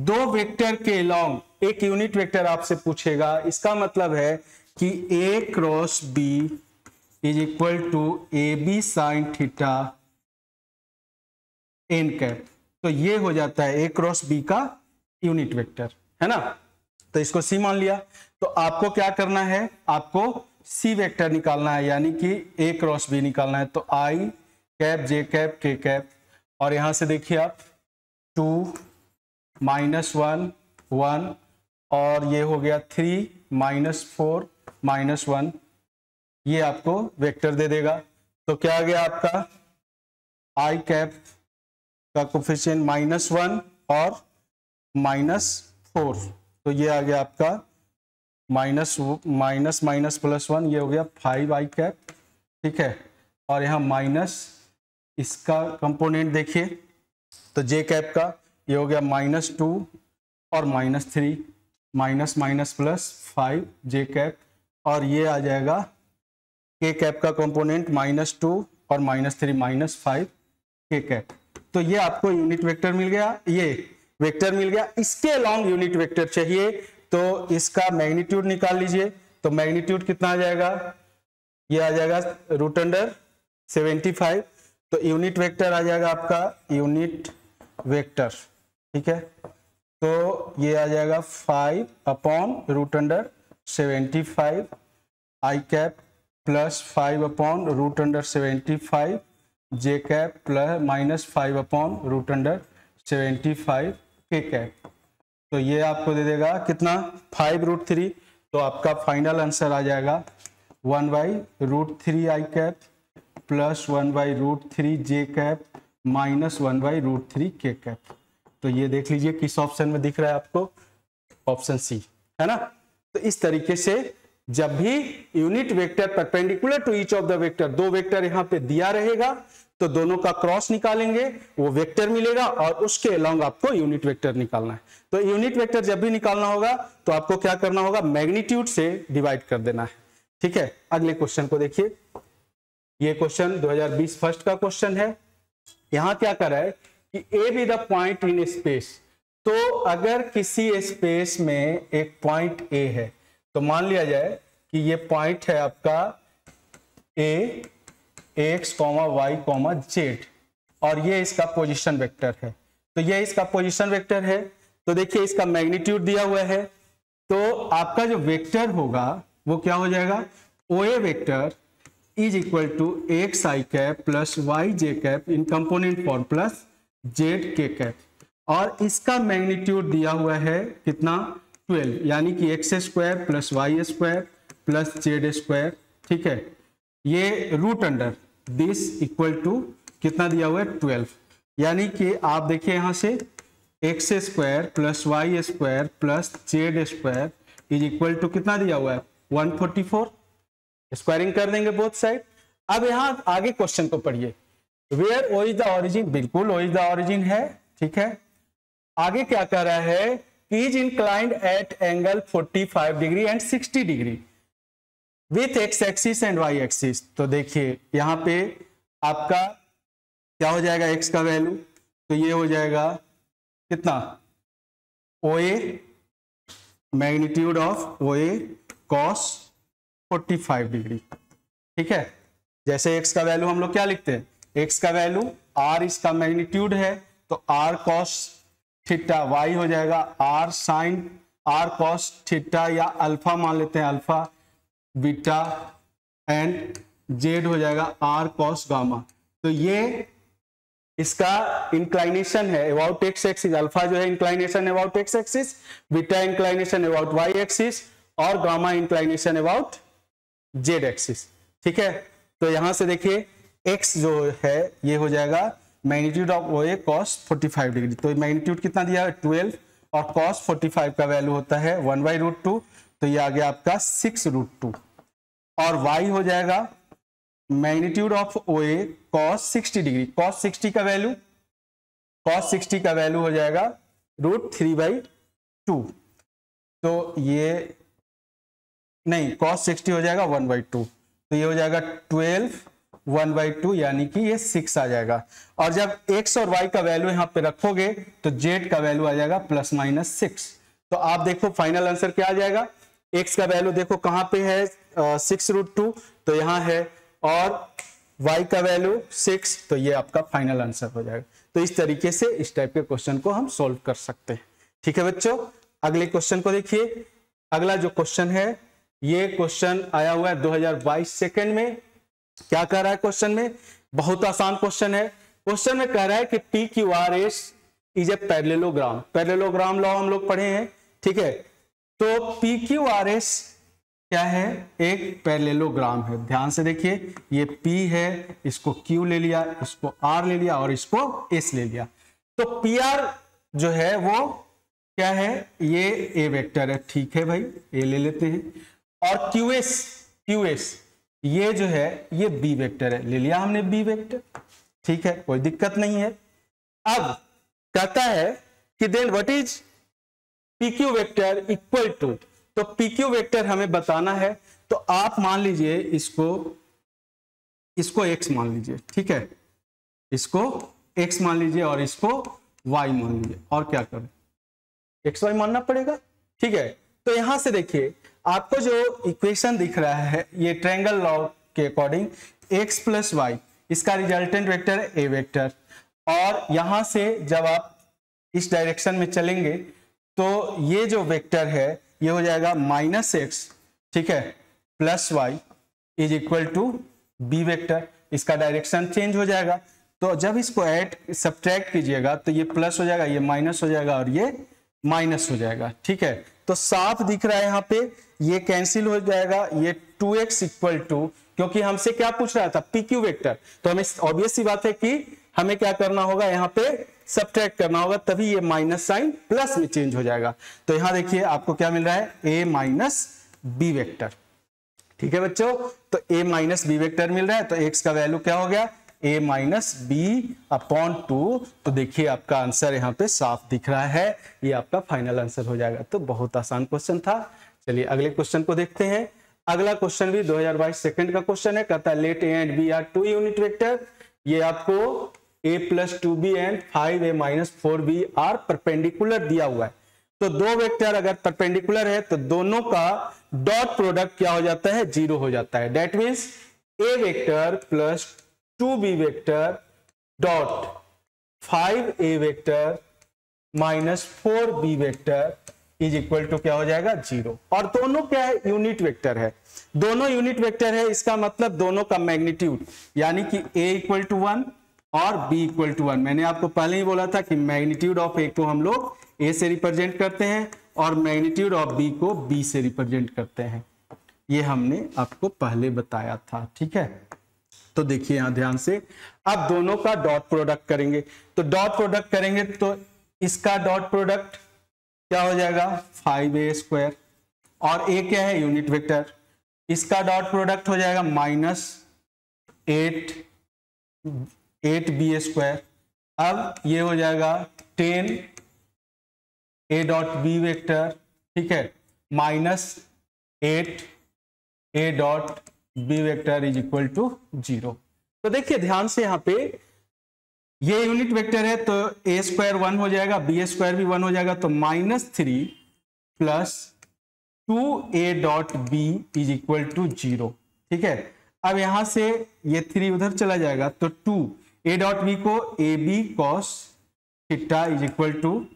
दो वेक्टर के अलोंग एक यूनिट वेक्टर आपसे पूछेगा, इसका मतलब है कि ए cross B is equal to a b sine theta N cap, तो ये हो जाता है ए क्रॉस बी का यूनिट वेक्टर, है ना। तो इसको सी मान लिया, तो आपको क्या करना है, आपको सी वेक्टर निकालना है, यानी कि ए क्रॉस बी निकालना है। तो आई कैप जे कैप के कैप, और यहां से देखिए आप 2 -1 1 और ये हो गया 3 -4 -1, ये आपको वेक्टर दे देगा। तो क्या आ गया आपका, आई कैप का कोफिशिएंट -1 और -4, तो ये आ गया आपका माइनस +1, ये हो गया 5 आई कैप, ठीक है। और यहाँ माइनस इसका कंपोनेंट देखिए, तो जे कैप का ये हो गया -2 और -3, माइनस प्लस 5 जे कैप, और ये आ जाएगा के कैप का कंपोनेंट -2 और -3 -5 के कैप। तो ये आपको यूनिट वेक्टर मिल गया, ये वेक्टर मिल गया। इसके अलोंग यूनिट वेक्टर चाहिए तो इसका मैग्नीट्यूड निकाल लीजिए। तो मैग्नीट्यूड कितना आ जाएगा, ये आ जाएगा √75। तो यूनिट वेक्टर आ जाएगा आपका यूनिट वेक्टर, ठीक है। तो ये आ जाएगा 5/√75 आई कैप प्लस 5/√75 जे कैप प्लस -5/√75 के कैप। तो ये आपको दे देगा कितना, 5√3। तो आपका फाइनल आंसर आ जाएगा 1/√3 आई कैप प्लस 1/√3 जे कैप -1/√3 के कैप। तो ये देख लीजिए किस ऑप्शन में दिख रहा है आपको, ऑप्शन सी, है ना। तो इस तरीके से जब भी unit vector perpendicular to each of the vector, दो वेक्टर यहाँ पे दिया रहेगा तो दोनों का क्रॉस निकालेंगे, वो वेक्टर मिलेगा और उसके अलोंग आपको यूनिट वेक्टर निकालना है। तो यूनिट वेक्टर जब भी निकालना होगा तो आपको क्या करना होगा, मैग्नीट्यूड से डिवाइड कर देना है, ठीक है। अगले क्वेश्चन को देखिए, ये क्वेश्चन 2020 फर्स्ट का क्वेश्चन है। यहां क्या कर रहा है कि A be the point in space. तो अगर किसी स्पेस में एक पॉइंट ए है तो मान लिया जाए कि ये पॉइंट है आपका ए x, y, z और ये इसका पोजीशन वेक्टर है। तो ये इसका पोजीशन वेक्टर है। तो देखिए इसका मैग्नीट्यूड दिया हुआ है, तो आपका जो वेक्टर होगा वो क्या हो जाएगा, OA vector is equal to x i cap plus y j cap in component form plus z k cap. और इसका मैग्नीट्यूड दिया हुआ है कितना, 12, यानी कि x² plus y² plus z², ठीक है। ये root under this equal to कितना दिया हुआ है, 12, यानी कि आप देखिए यहां से x² plus y² plus z² is equal to कितना दिया हुआ है, 144। स्क्वायरिंग कर देंगे बोथ साइड। अब यहां आगे क्वेश्चन को पढ़िए, where O is the origin, बिल्कुल ओ इज द ऑरिजिन है, ठीक है। आगे क्या कर रहा है, is inclined at angle 45 degree and 60 degree with X axis and Y axis. तो देखिए यहां पे आपका क्या हो जाएगा, एक्स का वैल्यू, तो ये हो जाएगा कितना, OA, magnitude of OA cos 45 degree, ठीक है। जैसे एक्स का वैल्यू हम लोग क्या लिखते हैं, एक्स का वैल्यू R इसका मैग्नीट्यूड है तो R cos थीटा, y हो जाएगा R sin R cos theta या अल्फा मान लेते हैं, अल्फा बीटा, एंड z हो जाएगा R cos गामा। तो ये इसका इंक्लाइनेशन है अबाउट एक्स एक्सिस, अल्फा जो है inclination about x axis, beta inclination about y axis और gamma inclination about z axis, ठीक है। तो यहां से देखिए x जो है ये हो जाएगा magnitude of OA cos 45 degree. तो मैग्नीट्यूड कितना दिया है, 12, और cos 45 का वैल्यू होता है 1/√2, तो ये आ गया आपका 6√2। और y हो जाएगा magnitude of OA cos 60 degree, cos 60 का वैल्यू हो जाएगा √3/2। तो ये नहीं, cos 60 हो जाएगा 1/2, तो ये हो जाएगा 12 1/2, यानी कि ये 6 आ जाएगा। और जब x और y का वैल्यू यहां पे रखोगे तो z का वैल्यू आ जाएगा ±6। तो आप देखो फाइनल आंसर क्या आ जाएगा, x का वैल्यू देखो कहां पे है, 6√2, तो यहां है, और y का वैल्यू 6, तो ये आपका फाइनल आंसर हो जाएगा। तो इस तरीके से इस टाइप के क्वेश्चन को हम सोल्व कर सकते हैं, ठीक है बच्चों। अगले क्वेश्चन को देखिए, अगला जो क्वेश्चन है ये क्वेश्चन आया हुआ है 2022 सेकंड में। क्या कह रहा है क्वेश्चन में, बहुत आसान क्वेश्चन है। क्वेश्चन में कह रहा है कि PQRS is a parallelogram, parallelogram law हम लोग पढ़े हैं, ठीक है। तो PQRS क्या है, एक पैरेललोग्राम है। ध्यान से देखिए, ये P है, इसको Q ले लिया, इसको R ले लिया और इसको S ले लिया। तो PR जो है वो क्या है, ये A वेक्टर है, ठीक है भाई, A ले लेते हैं। और QS ये जो है ये B वेक्टर है, ले लिया हमने B वेक्टर, ठीक है, कोई दिक्कत नहीं है। अब कहता है कि then what is PQ vector equal to, तो PQ वेक्टर हमें बताना है, तो आप मान लीजिए इसको x मान लीजिए, ठीक है, इसको x मान लीजिए और इसको y मान लीजिए, और क्या करें, xy मानना पड़ेगा, ठीक है। तो यहां से देखिए आपको जो इक्वेशन दिख रहा है ये ट्रायंगल लॉ के अकॉर्डिंग x प्लस y, इसका रिजल्टेंट वेक्टर है a वेक्टर, और यहां से जब आप इस डायरेक्शन में चलेंगे तो ये जो वेक्टर है ये हो जाएगा -x, ठीक है, plus y is equal to b vector, इसका डायरेक्शन चेंज हो जाएगा। तो जब इसको ऐड सब्ट्रैक्ट कीजिएगा तो ये प्लस हो जाएगा, ये माइनस हो जाएगा और ये माइनस हो जाएगा, ठीक है। तो साफ दिख रहा है यहाँ पे, ये कैंसिल हो जाएगा, ये 2x इक्वल टू, क्योंकि हमसे क्या पूछ रहा था, PQ वेक्टर, तो हमें ऑब्वियस सी बात है कि हमें क्या करना होगा, यहाँ पे सब्ट्रैक्ट करना होगा, तभी ये माइनस साइन प्लस में चेंज हो जाएगा। तो यहां देखिए आपको क्या मिल रहा है, a माइनस बी वेक्टर, ठीक है बच्चों। तो a माइनस बी वेक्टर मिल रहा है, तो x का वैल्यू क्या हो गया, a माइनस बी अपॉन 2। तो देखिए आपका आंसर यहाँ पे साफ दिख रहा है, ये आपका फाइनल आंसर हो जाएगा। तो बहुत आसान क्वेश्चन था। चलिए अगले क्वेश्चन को देखते हैं। अगला क्वेश्चन भी 2022 सेकंड का क्वेश्चन है, कहता है let a and b are 2 unit vector. ये आपको a plus 2b and 5a minus 4b are perpendicular दिया हुआ है। तो दो वेक्टर अगर परपेंडिकुलर है तो दोनों का डॉट प्रोडक्ट क्या हो जाता है, 0 हो जाता है। That means a vector plus 2b vector dot 5a vector minus 4b vector is equal to क्या हो जाएगा, 0। और दोनों क्या है, यूनिट वेक्टर है, दोनों यूनिट वेक्टर है, इसका मतलब दोनों का मैग्नीट्यूड, यानी कि a इक्वल टू 1 और b इक्वल टू 1। मैंने आपको पहले ही बोला था कि मैग्नीट्यूड ऑफ a को हम लोग a से रिप्रेजेंट करते हैं और मैग्नीट्यूड ऑफ b को b से रिप्रेजेंट करते हैं, ये हमने आपको पहले बताया था, ठीक है। तो देखिए यहां ध्यान से, अब दोनों का डॉट प्रोडक्ट करेंगे। तो डॉट प्रोडक्ट करेंगे तो इसका डॉट प्रोडक्ट क्या हो जाएगा, 5a स्क्वायर, और a क्या है, यूनिट वेक्टर, इसका डॉट प्रोडक्ट हो जाएगा -8b स्क्वायर। अब ये हो जाएगा 10a डॉट b वेक्टर, ठीक है, -8a dot b vector is equal to 0। तो देखिए ध्यान से, यहाँ पे ये यूनिट वेक्टर है तो a स्क्वायर 1 हो जाएगा, b स्क्वायर भी 1 हो जाएगा, तो -3 plus 2a dot b is equal to 0, ठीक है। अब यहां से ये 3 उधर चला जाएगा तो 2a डॉट b को ab cos theta is equal to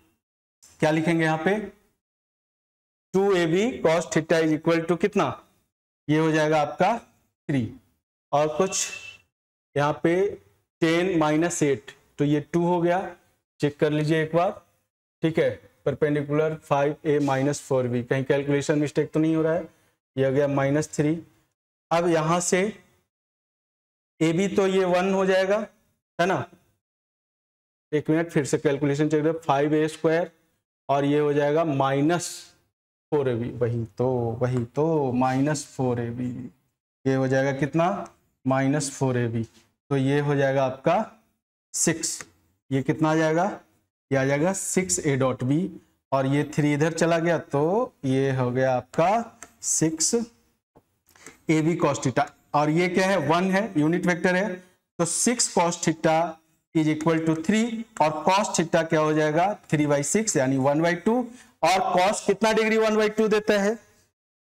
क्या लिखेंगे यहाँ पे, 2ab cos theta is equal to कितना, ये हो जाएगा आपका 3, और कुछ यहाँ पे 10 माइनस 8, तो ये 2 हो गया, चेक कर लीजिए एक बार, ठीक है। परपेंडिकुलर 5a माइनस 4b, कहीं कैलकुलेशन मिस्टेक तो नहीं हो रहा है, ये हो गया -3। अब यहां से ए बी तो ये 1 हो जाएगा, है ना, एक मिनट फिर से कैलकुलेशन चेक करें, 5a स्क्वायर और ये हो जाएगा -4ab, वही तो -4ab, ये हो जाएगा कितना, -4ab, तो ये हो जाएगा आपका 6, ये कितना आ जाएगा, ये आ जाएगा 6a डॉट बी, और ये 3 इधर चला गया तो ये हो गया आपका 6ab cos थीटा, और ये क्या है, 1 है, यूनिट वेक्टर है, तो 6 cos theta is equal to 3, और cos थीटा क्या हो जाएगा, 3/6 यानी 1/2, और cos कितना डिग्री 1/2 देता है,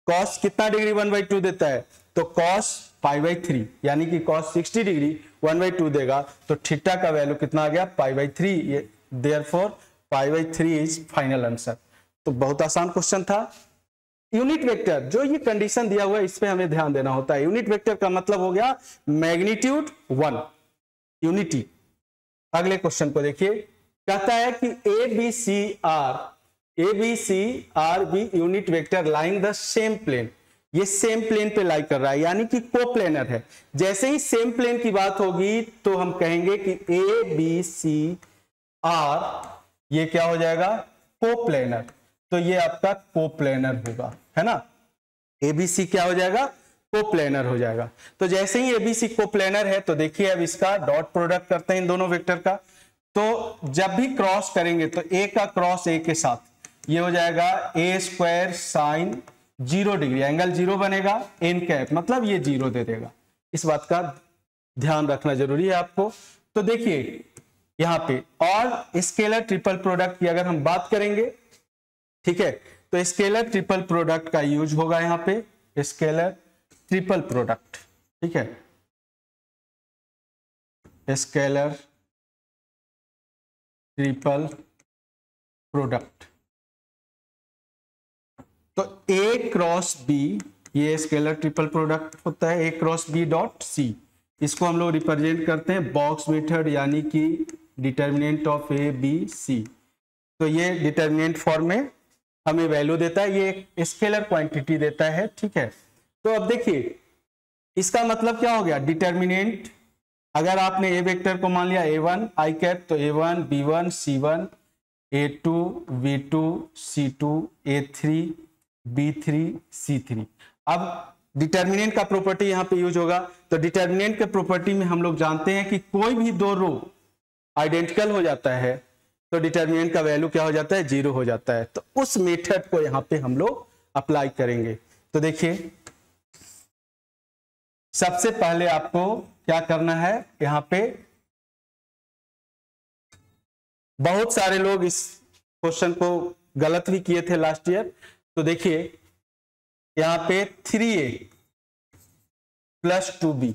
cos कितना डिग्री 1/2 देता है, तो cos π/3 यानी कि cos 60 डिग्री 1/2 देगा, तो थीटा का वैल्यू कितना आ गया, π/3, ये देयरफॉर π/3 इज फाइनल आंसर। तो बहुत आसान क्वेश्चन था। यूनिट वेक्टर, जो ये कंडीशन दिया हुआ है इस पे हमें ध्यान देना होता है। यूनिट वेक्टर का मतलब हो गया मैग्नीट्यूड 1, यूनिटी। अगले क्वेश्चन को देखिए, कहता है कि A B C are B unit vector line the same plane. ये सेम प्लेन पे लाई कर रहा है, यानी कि कोप्लेनर है। जैसे ही सेम प्लेन की बात होगी तो हम कहेंगे कि ए बी सी आर, ये क्या हो जाएगा, कोप्लेनर। तो ये आपका कोप्लेनर होगा, है ना। एबीसी क्या हो जाएगा, कोप्लेनर हो जाएगा। तो जैसे ही एबीसी कोप्लेनर है तो देखिए अब इसका डॉट प्रोडक्ट करते हैं इन दोनों वेक्टर का। तो जब भी क्रॉस करेंगे तो ए का क्रॉस ए के साथ ये हो जाएगा A square sine 0 degree, angle 0 बनेगा, एन कैप मतलब ये 0 दे देगा। इस बात का ध्यान रखना जरूरी है आपको। तो देखिए यहां पे और स्केलर ट्रिपल प्रोडक्ट की अगर हम बात करेंगे, ठीक है, तो स्केलर ट्रिपल प्रोडक्ट का यूज होगा यहां पे, स्केलर ट्रिपल प्रोडक्ट, ठीक है, स्केलर ट्रिपल प्रोडक्ट। तो ए क्रॉस बी, ये स्केलर ट्रिपल प्रोडक्ट होता है, a cross B dot C. इसको हम लोग रिप्रेजेंट करते हैं बॉक्स मेथड, यानी कि determinant of A B C. तो ये डिटर्मिनेंट फॉर्म में हमें वैल्यू देता है, ये एक स्केलर क्वांटिटी देता है, ठीक है। तो अब देखिए इसका मतलब क्या हो गया, डिटर्मिनेंट अगर आपने ए वेक्टर को मान लिया a1 आई कैप, तो a1 b1 c1 a2 v2 c2 a3 b3 c3। अब डिटर्मिनेंट का प्रॉपर्टी यहां पे यूज होगा। तो डिटर्मिनेंट के प्रॉपर्टी में हम लोग जानते हैं कि कोई भी दो रो आइडेंटिकल हो जाता है तो डिटर्मिनेंट का वैल्यू क्या हो जाता है, 0 हो जाता है। तो उस मेथड को यहां पे हम लोग अप्लाई करेंगे। तो देखिए सबसे पहले आपको क्या करना है, यहां पे बहुत सारे लोग इस क्वेश्चन को गलत भी किए थे लास्ट ईयर। तो देखिए यहां पे 3a + 2b,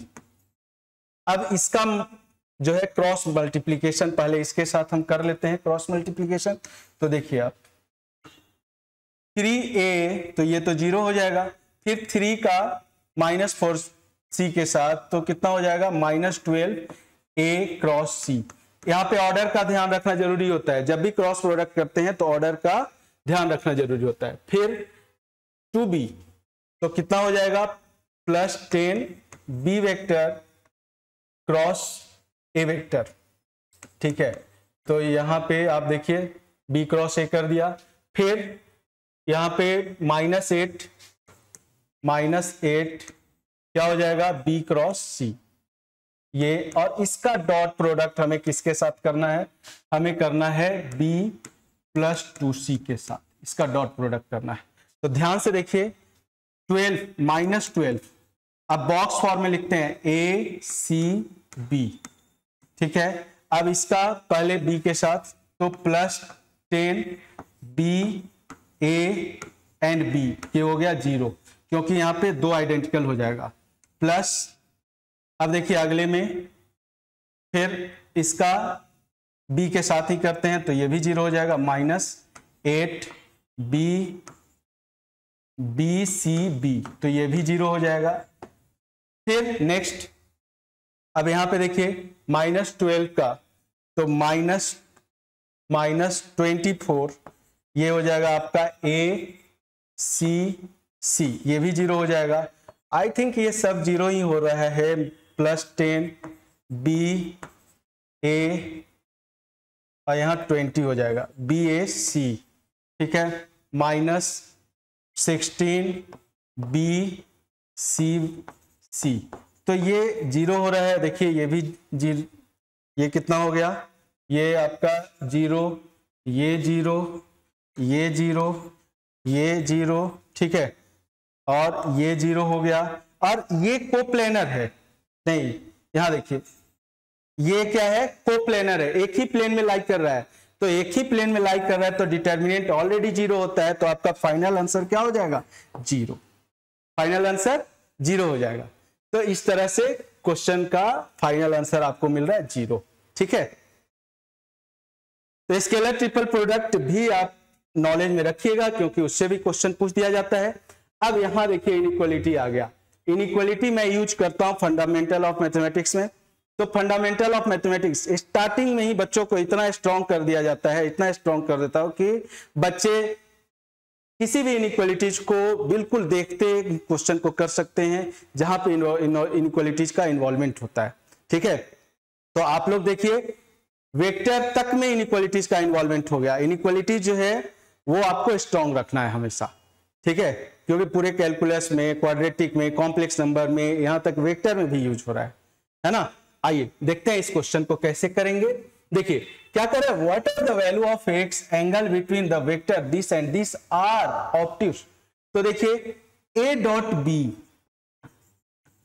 अब इसका जो है क्रॉस मल्टीप्लीकेशन पहले इसके साथ हम कर लेते हैं, क्रॉस मल्टीप्लीकेशन। तो देखिए आप 3a, तो ये तो 0 हो जाएगा, फिर 3 का -4c के साथ तो कितना हो जाएगा, -12a क्रॉस c। यहाँ पे ऑर्डर का ध्यान रखना जरूरी होता है, जब भी क्रॉस प्रोडक्ट करते हैं तो ऑर्डर का ध्यान रखना जरूरी होता है। फिर 2b, तो कितना हो जाएगा, +10b vector cross a vector, ठीक है। तो यहाँ पे आप देखिए b क्रॉस a कर दिया, फिर यहाँ पे -8 क्या हो जाएगा, b क्रॉस c ये, और इसका डॉट प्रोडक्ट हमें किसके साथ करना है, हमें करना है b + 2c के साथ, इसका डॉट प्रोडक्ट करना है। तो ध्यान से देखिए 12 अब बॉक्स फॉर्म में लिखते हैं a c b, ठीक है। अब इसका पहले b के साथ तो +10 b a एंड b, ये हो गया 0 क्योंकि यहां पे दो आइडेंटिकल हो जाएगा, प्लस अब देखिए अगले में फिर इसका b के साथ ही करते हैं तो ये भी 0 हो जाएगा, -8 b c b, तो ये भी 0 हो जाएगा। फिर नेक्स्ट अब यहां पे देखिए -12 का तो -24, ये हो जाएगा आपका a c c, ये भी 0 हो जाएगा। आई थिंक ये सब 0 ही हो रहा है, +10 b a और यहाँ 20 हो जाएगा b a c, ठीक है, -16 b c c, तो ये 0 हो रहा है। देखिए ये भी ये कितना हो गया, ये आपका 0, ये 0, ये 0, ये 0, ठीक है, और ये 0 हो गया। और ये कोप्लेनर है, नहीं यहां देखिए ये क्या है, कोप्लेनर है, एक ही प्लेन में लाई कर रहा है। तो एक ही प्लेन में लाई कर रहा है तो डिटर्मिनेंट ऑलरेडी 0 होता है, तो आपका फाइनल आंसर क्या हो जाएगा, 0। फाइनल आंसर 0 हो जाएगा। तो इस तरह से क्वेश्चन का फाइनल आंसर आपको मिल रहा है 0, ठीक है। तो स्केलर ट्रिपल प्रोडक्ट भी आप नॉलेज में रखिएगा क्योंकि उससे भी क्वेश्चन पूछ दिया जाता है। अब यहां देखिए इनइक्वालिटी आ गया। इनइक्वालिटी मैं यूज करता हूं फंडामेंटल ऑफ मैथमेटिक्स में। तो फंडामेंटल ऑफ मैथमेटिक्स स्टार्टिंग में ही बच्चों को इतना स्ट्रॉन्ग कर दिया जाता है, इतना स्ट्रॉन्ग कर देता हूं कि बच्चे किसी भी इनइक्वालिटीज को बिल्कुल देखते क्वेश्चन को कर सकते हैं जहां पे इनइक्वालिटीज का इन्वॉल्वमेंट होता है। ठीक है, तो आप लोग देखिए वेक्टर तक में इनइक्वालिटीज का इन्वॉल्वमेंट हो गया। इनइक्वालिटीज जो है वो आपको स्ट्रॉन्ग रखना है हमेशा। ठीक है, क्योंकि पूरे कैलकुलस में, क्वाड्रेटिक में, कॉम्प्लेक्स नंबर में, यहां तक वेक्टर में भी यूज हो रहा है ना। आइए देखते हैं इस क्वेश्चन को कैसे करेंगे। देखिए क्या करें, what is the value of X angle between the vector this and this are obtuse. तो देखिए ए डॉट बी,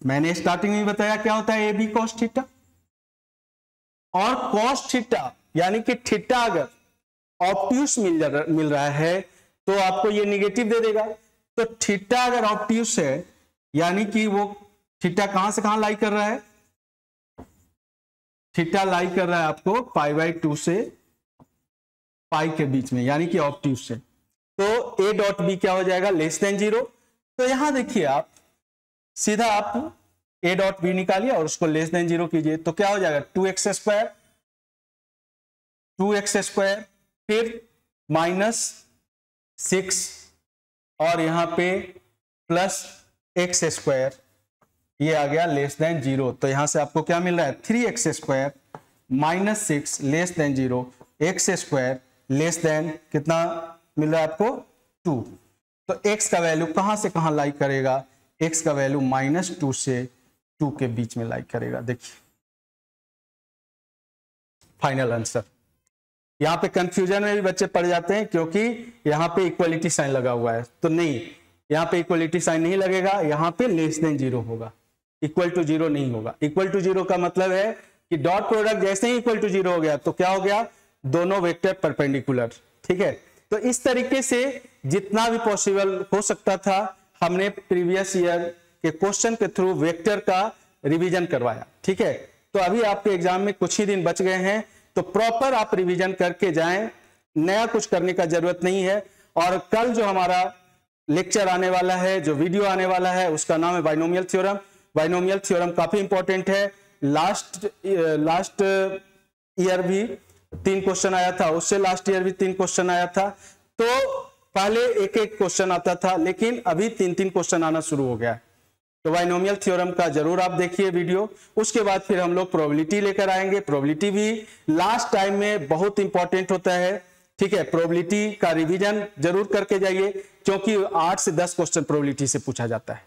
मैंने स्टार्टिंग में बताया क्या होता है ए बी कॉस थीटा, और कॉस थीटा यानी कि थीटा अगर ऑब्ट्यूज मिल रहा है तो आपको ये निगेटिव दे देगा। तो थीटा अगर ऑब्ट्यूज है यानी कि वो थीटा कहां से कहां लाई कर रहा है, थीटा लाई कर रहा है आपको π/2 से पाई के बीच में, यानी कि ऑब्ट्यूज से। तो ए डॉट बी क्या हो जाएगा, लेस देन 0। तो यहां देखिए आप सीधा आप ए डॉट बी निकालिए और उसको लेस देन 0 कीजिए, तो क्या हो जाएगा 2x², 2x², फिर -6 और यहां पे +x², ये आ गया लेस देन 0। तो यहां से आपको क्या मिल रहा है 3x² -6 less than 0, x² less than कितना मिल रहा है आपको 2। तो x का वैल्यू कहां से कहां लाई करेगा, x का वैल्यू -2 से 2 के बीच में लाई करेगा। देखिए फाइनल आंसर। यहां पे कंफ्यूजन में भी बच्चे पड़ जाते हैं क्योंकि यहां पे इक्वलिटी साइन लगा हुआ है, तो नहीं, यहां पे इक्वलिटी साइन नहीं लगेगा, यहां पे लेस देन 0 होगा, इक्वल टू 0 नहीं होगा। इक्वल टू 0 का मतलब है कि डॉट प्रोडक्ट जैसे ही इक्वल टू 0 हो गया तो क्या हो गया, दोनों वेक्टर परपेंडिकुलर। ठीक है, तो इस तरीके से जितना भी पॉसिबल हो सकता था हमने प्रीवियस ईयर के क्वेश्चन के थ्रू वेक्टर का रिवीजन करवाया। ठीक है, तो अभी आपके एग्जाम में कुछ ही दिन बच गए हैं, तो प्रॉपर आप रिवीजन करके जाएं, नया कुछ करने का जरूरत नहीं है। और कल जो हमारा लेक्चर आने वाला है, जो वीडियो आने वाला है, उसका नाम है बाइनोमियल थ्योरम। बाइनोमियल थ्योरम काफी इंपॉर्टेंट है। लास्ट ईयर भी 3 क्वेश्चन आया था, उससे लास्ट ईयर भी 3 क्वेश्चन आया था। तो पहले एक एक क्वेश्चन आता था, लेकिन अभी 3-3 क्वेश्चन आना शुरू हो गया है। तो बाइनोमियल थ्योरम का जरूर आप देखिए वीडियो। उसके बाद फिर हम लोग प्रोबेबिलिटी लेकर आएंगे। प्रोबेबिलिटी भी लास्ट टाइम में बहुत इंपॉर्टेंट होता है। ठीक है, प्रोबेबिलिटी का रिवीजन जरूर करके जाइए, क्योंकि 8 से 10 क्वेश्चन प्रोबेबिलिटी से पूछा जाता है।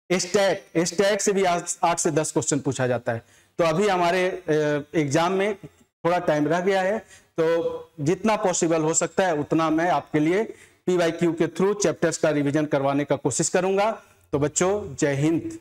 स्टैट से भी 8 से 10 क्वेश्चन पूछा जाता है। तो अभी हमारे एग्जाम में थोड़ा टाइम रह गया है, तो जितना पॉसिबल हो सकता है उतना मैं आपके लिए PYQ के थ्रू चैप्टर्स का रिवीजन करवाने का कोशिश करूंगा। तो बच्चों, जय हिंद।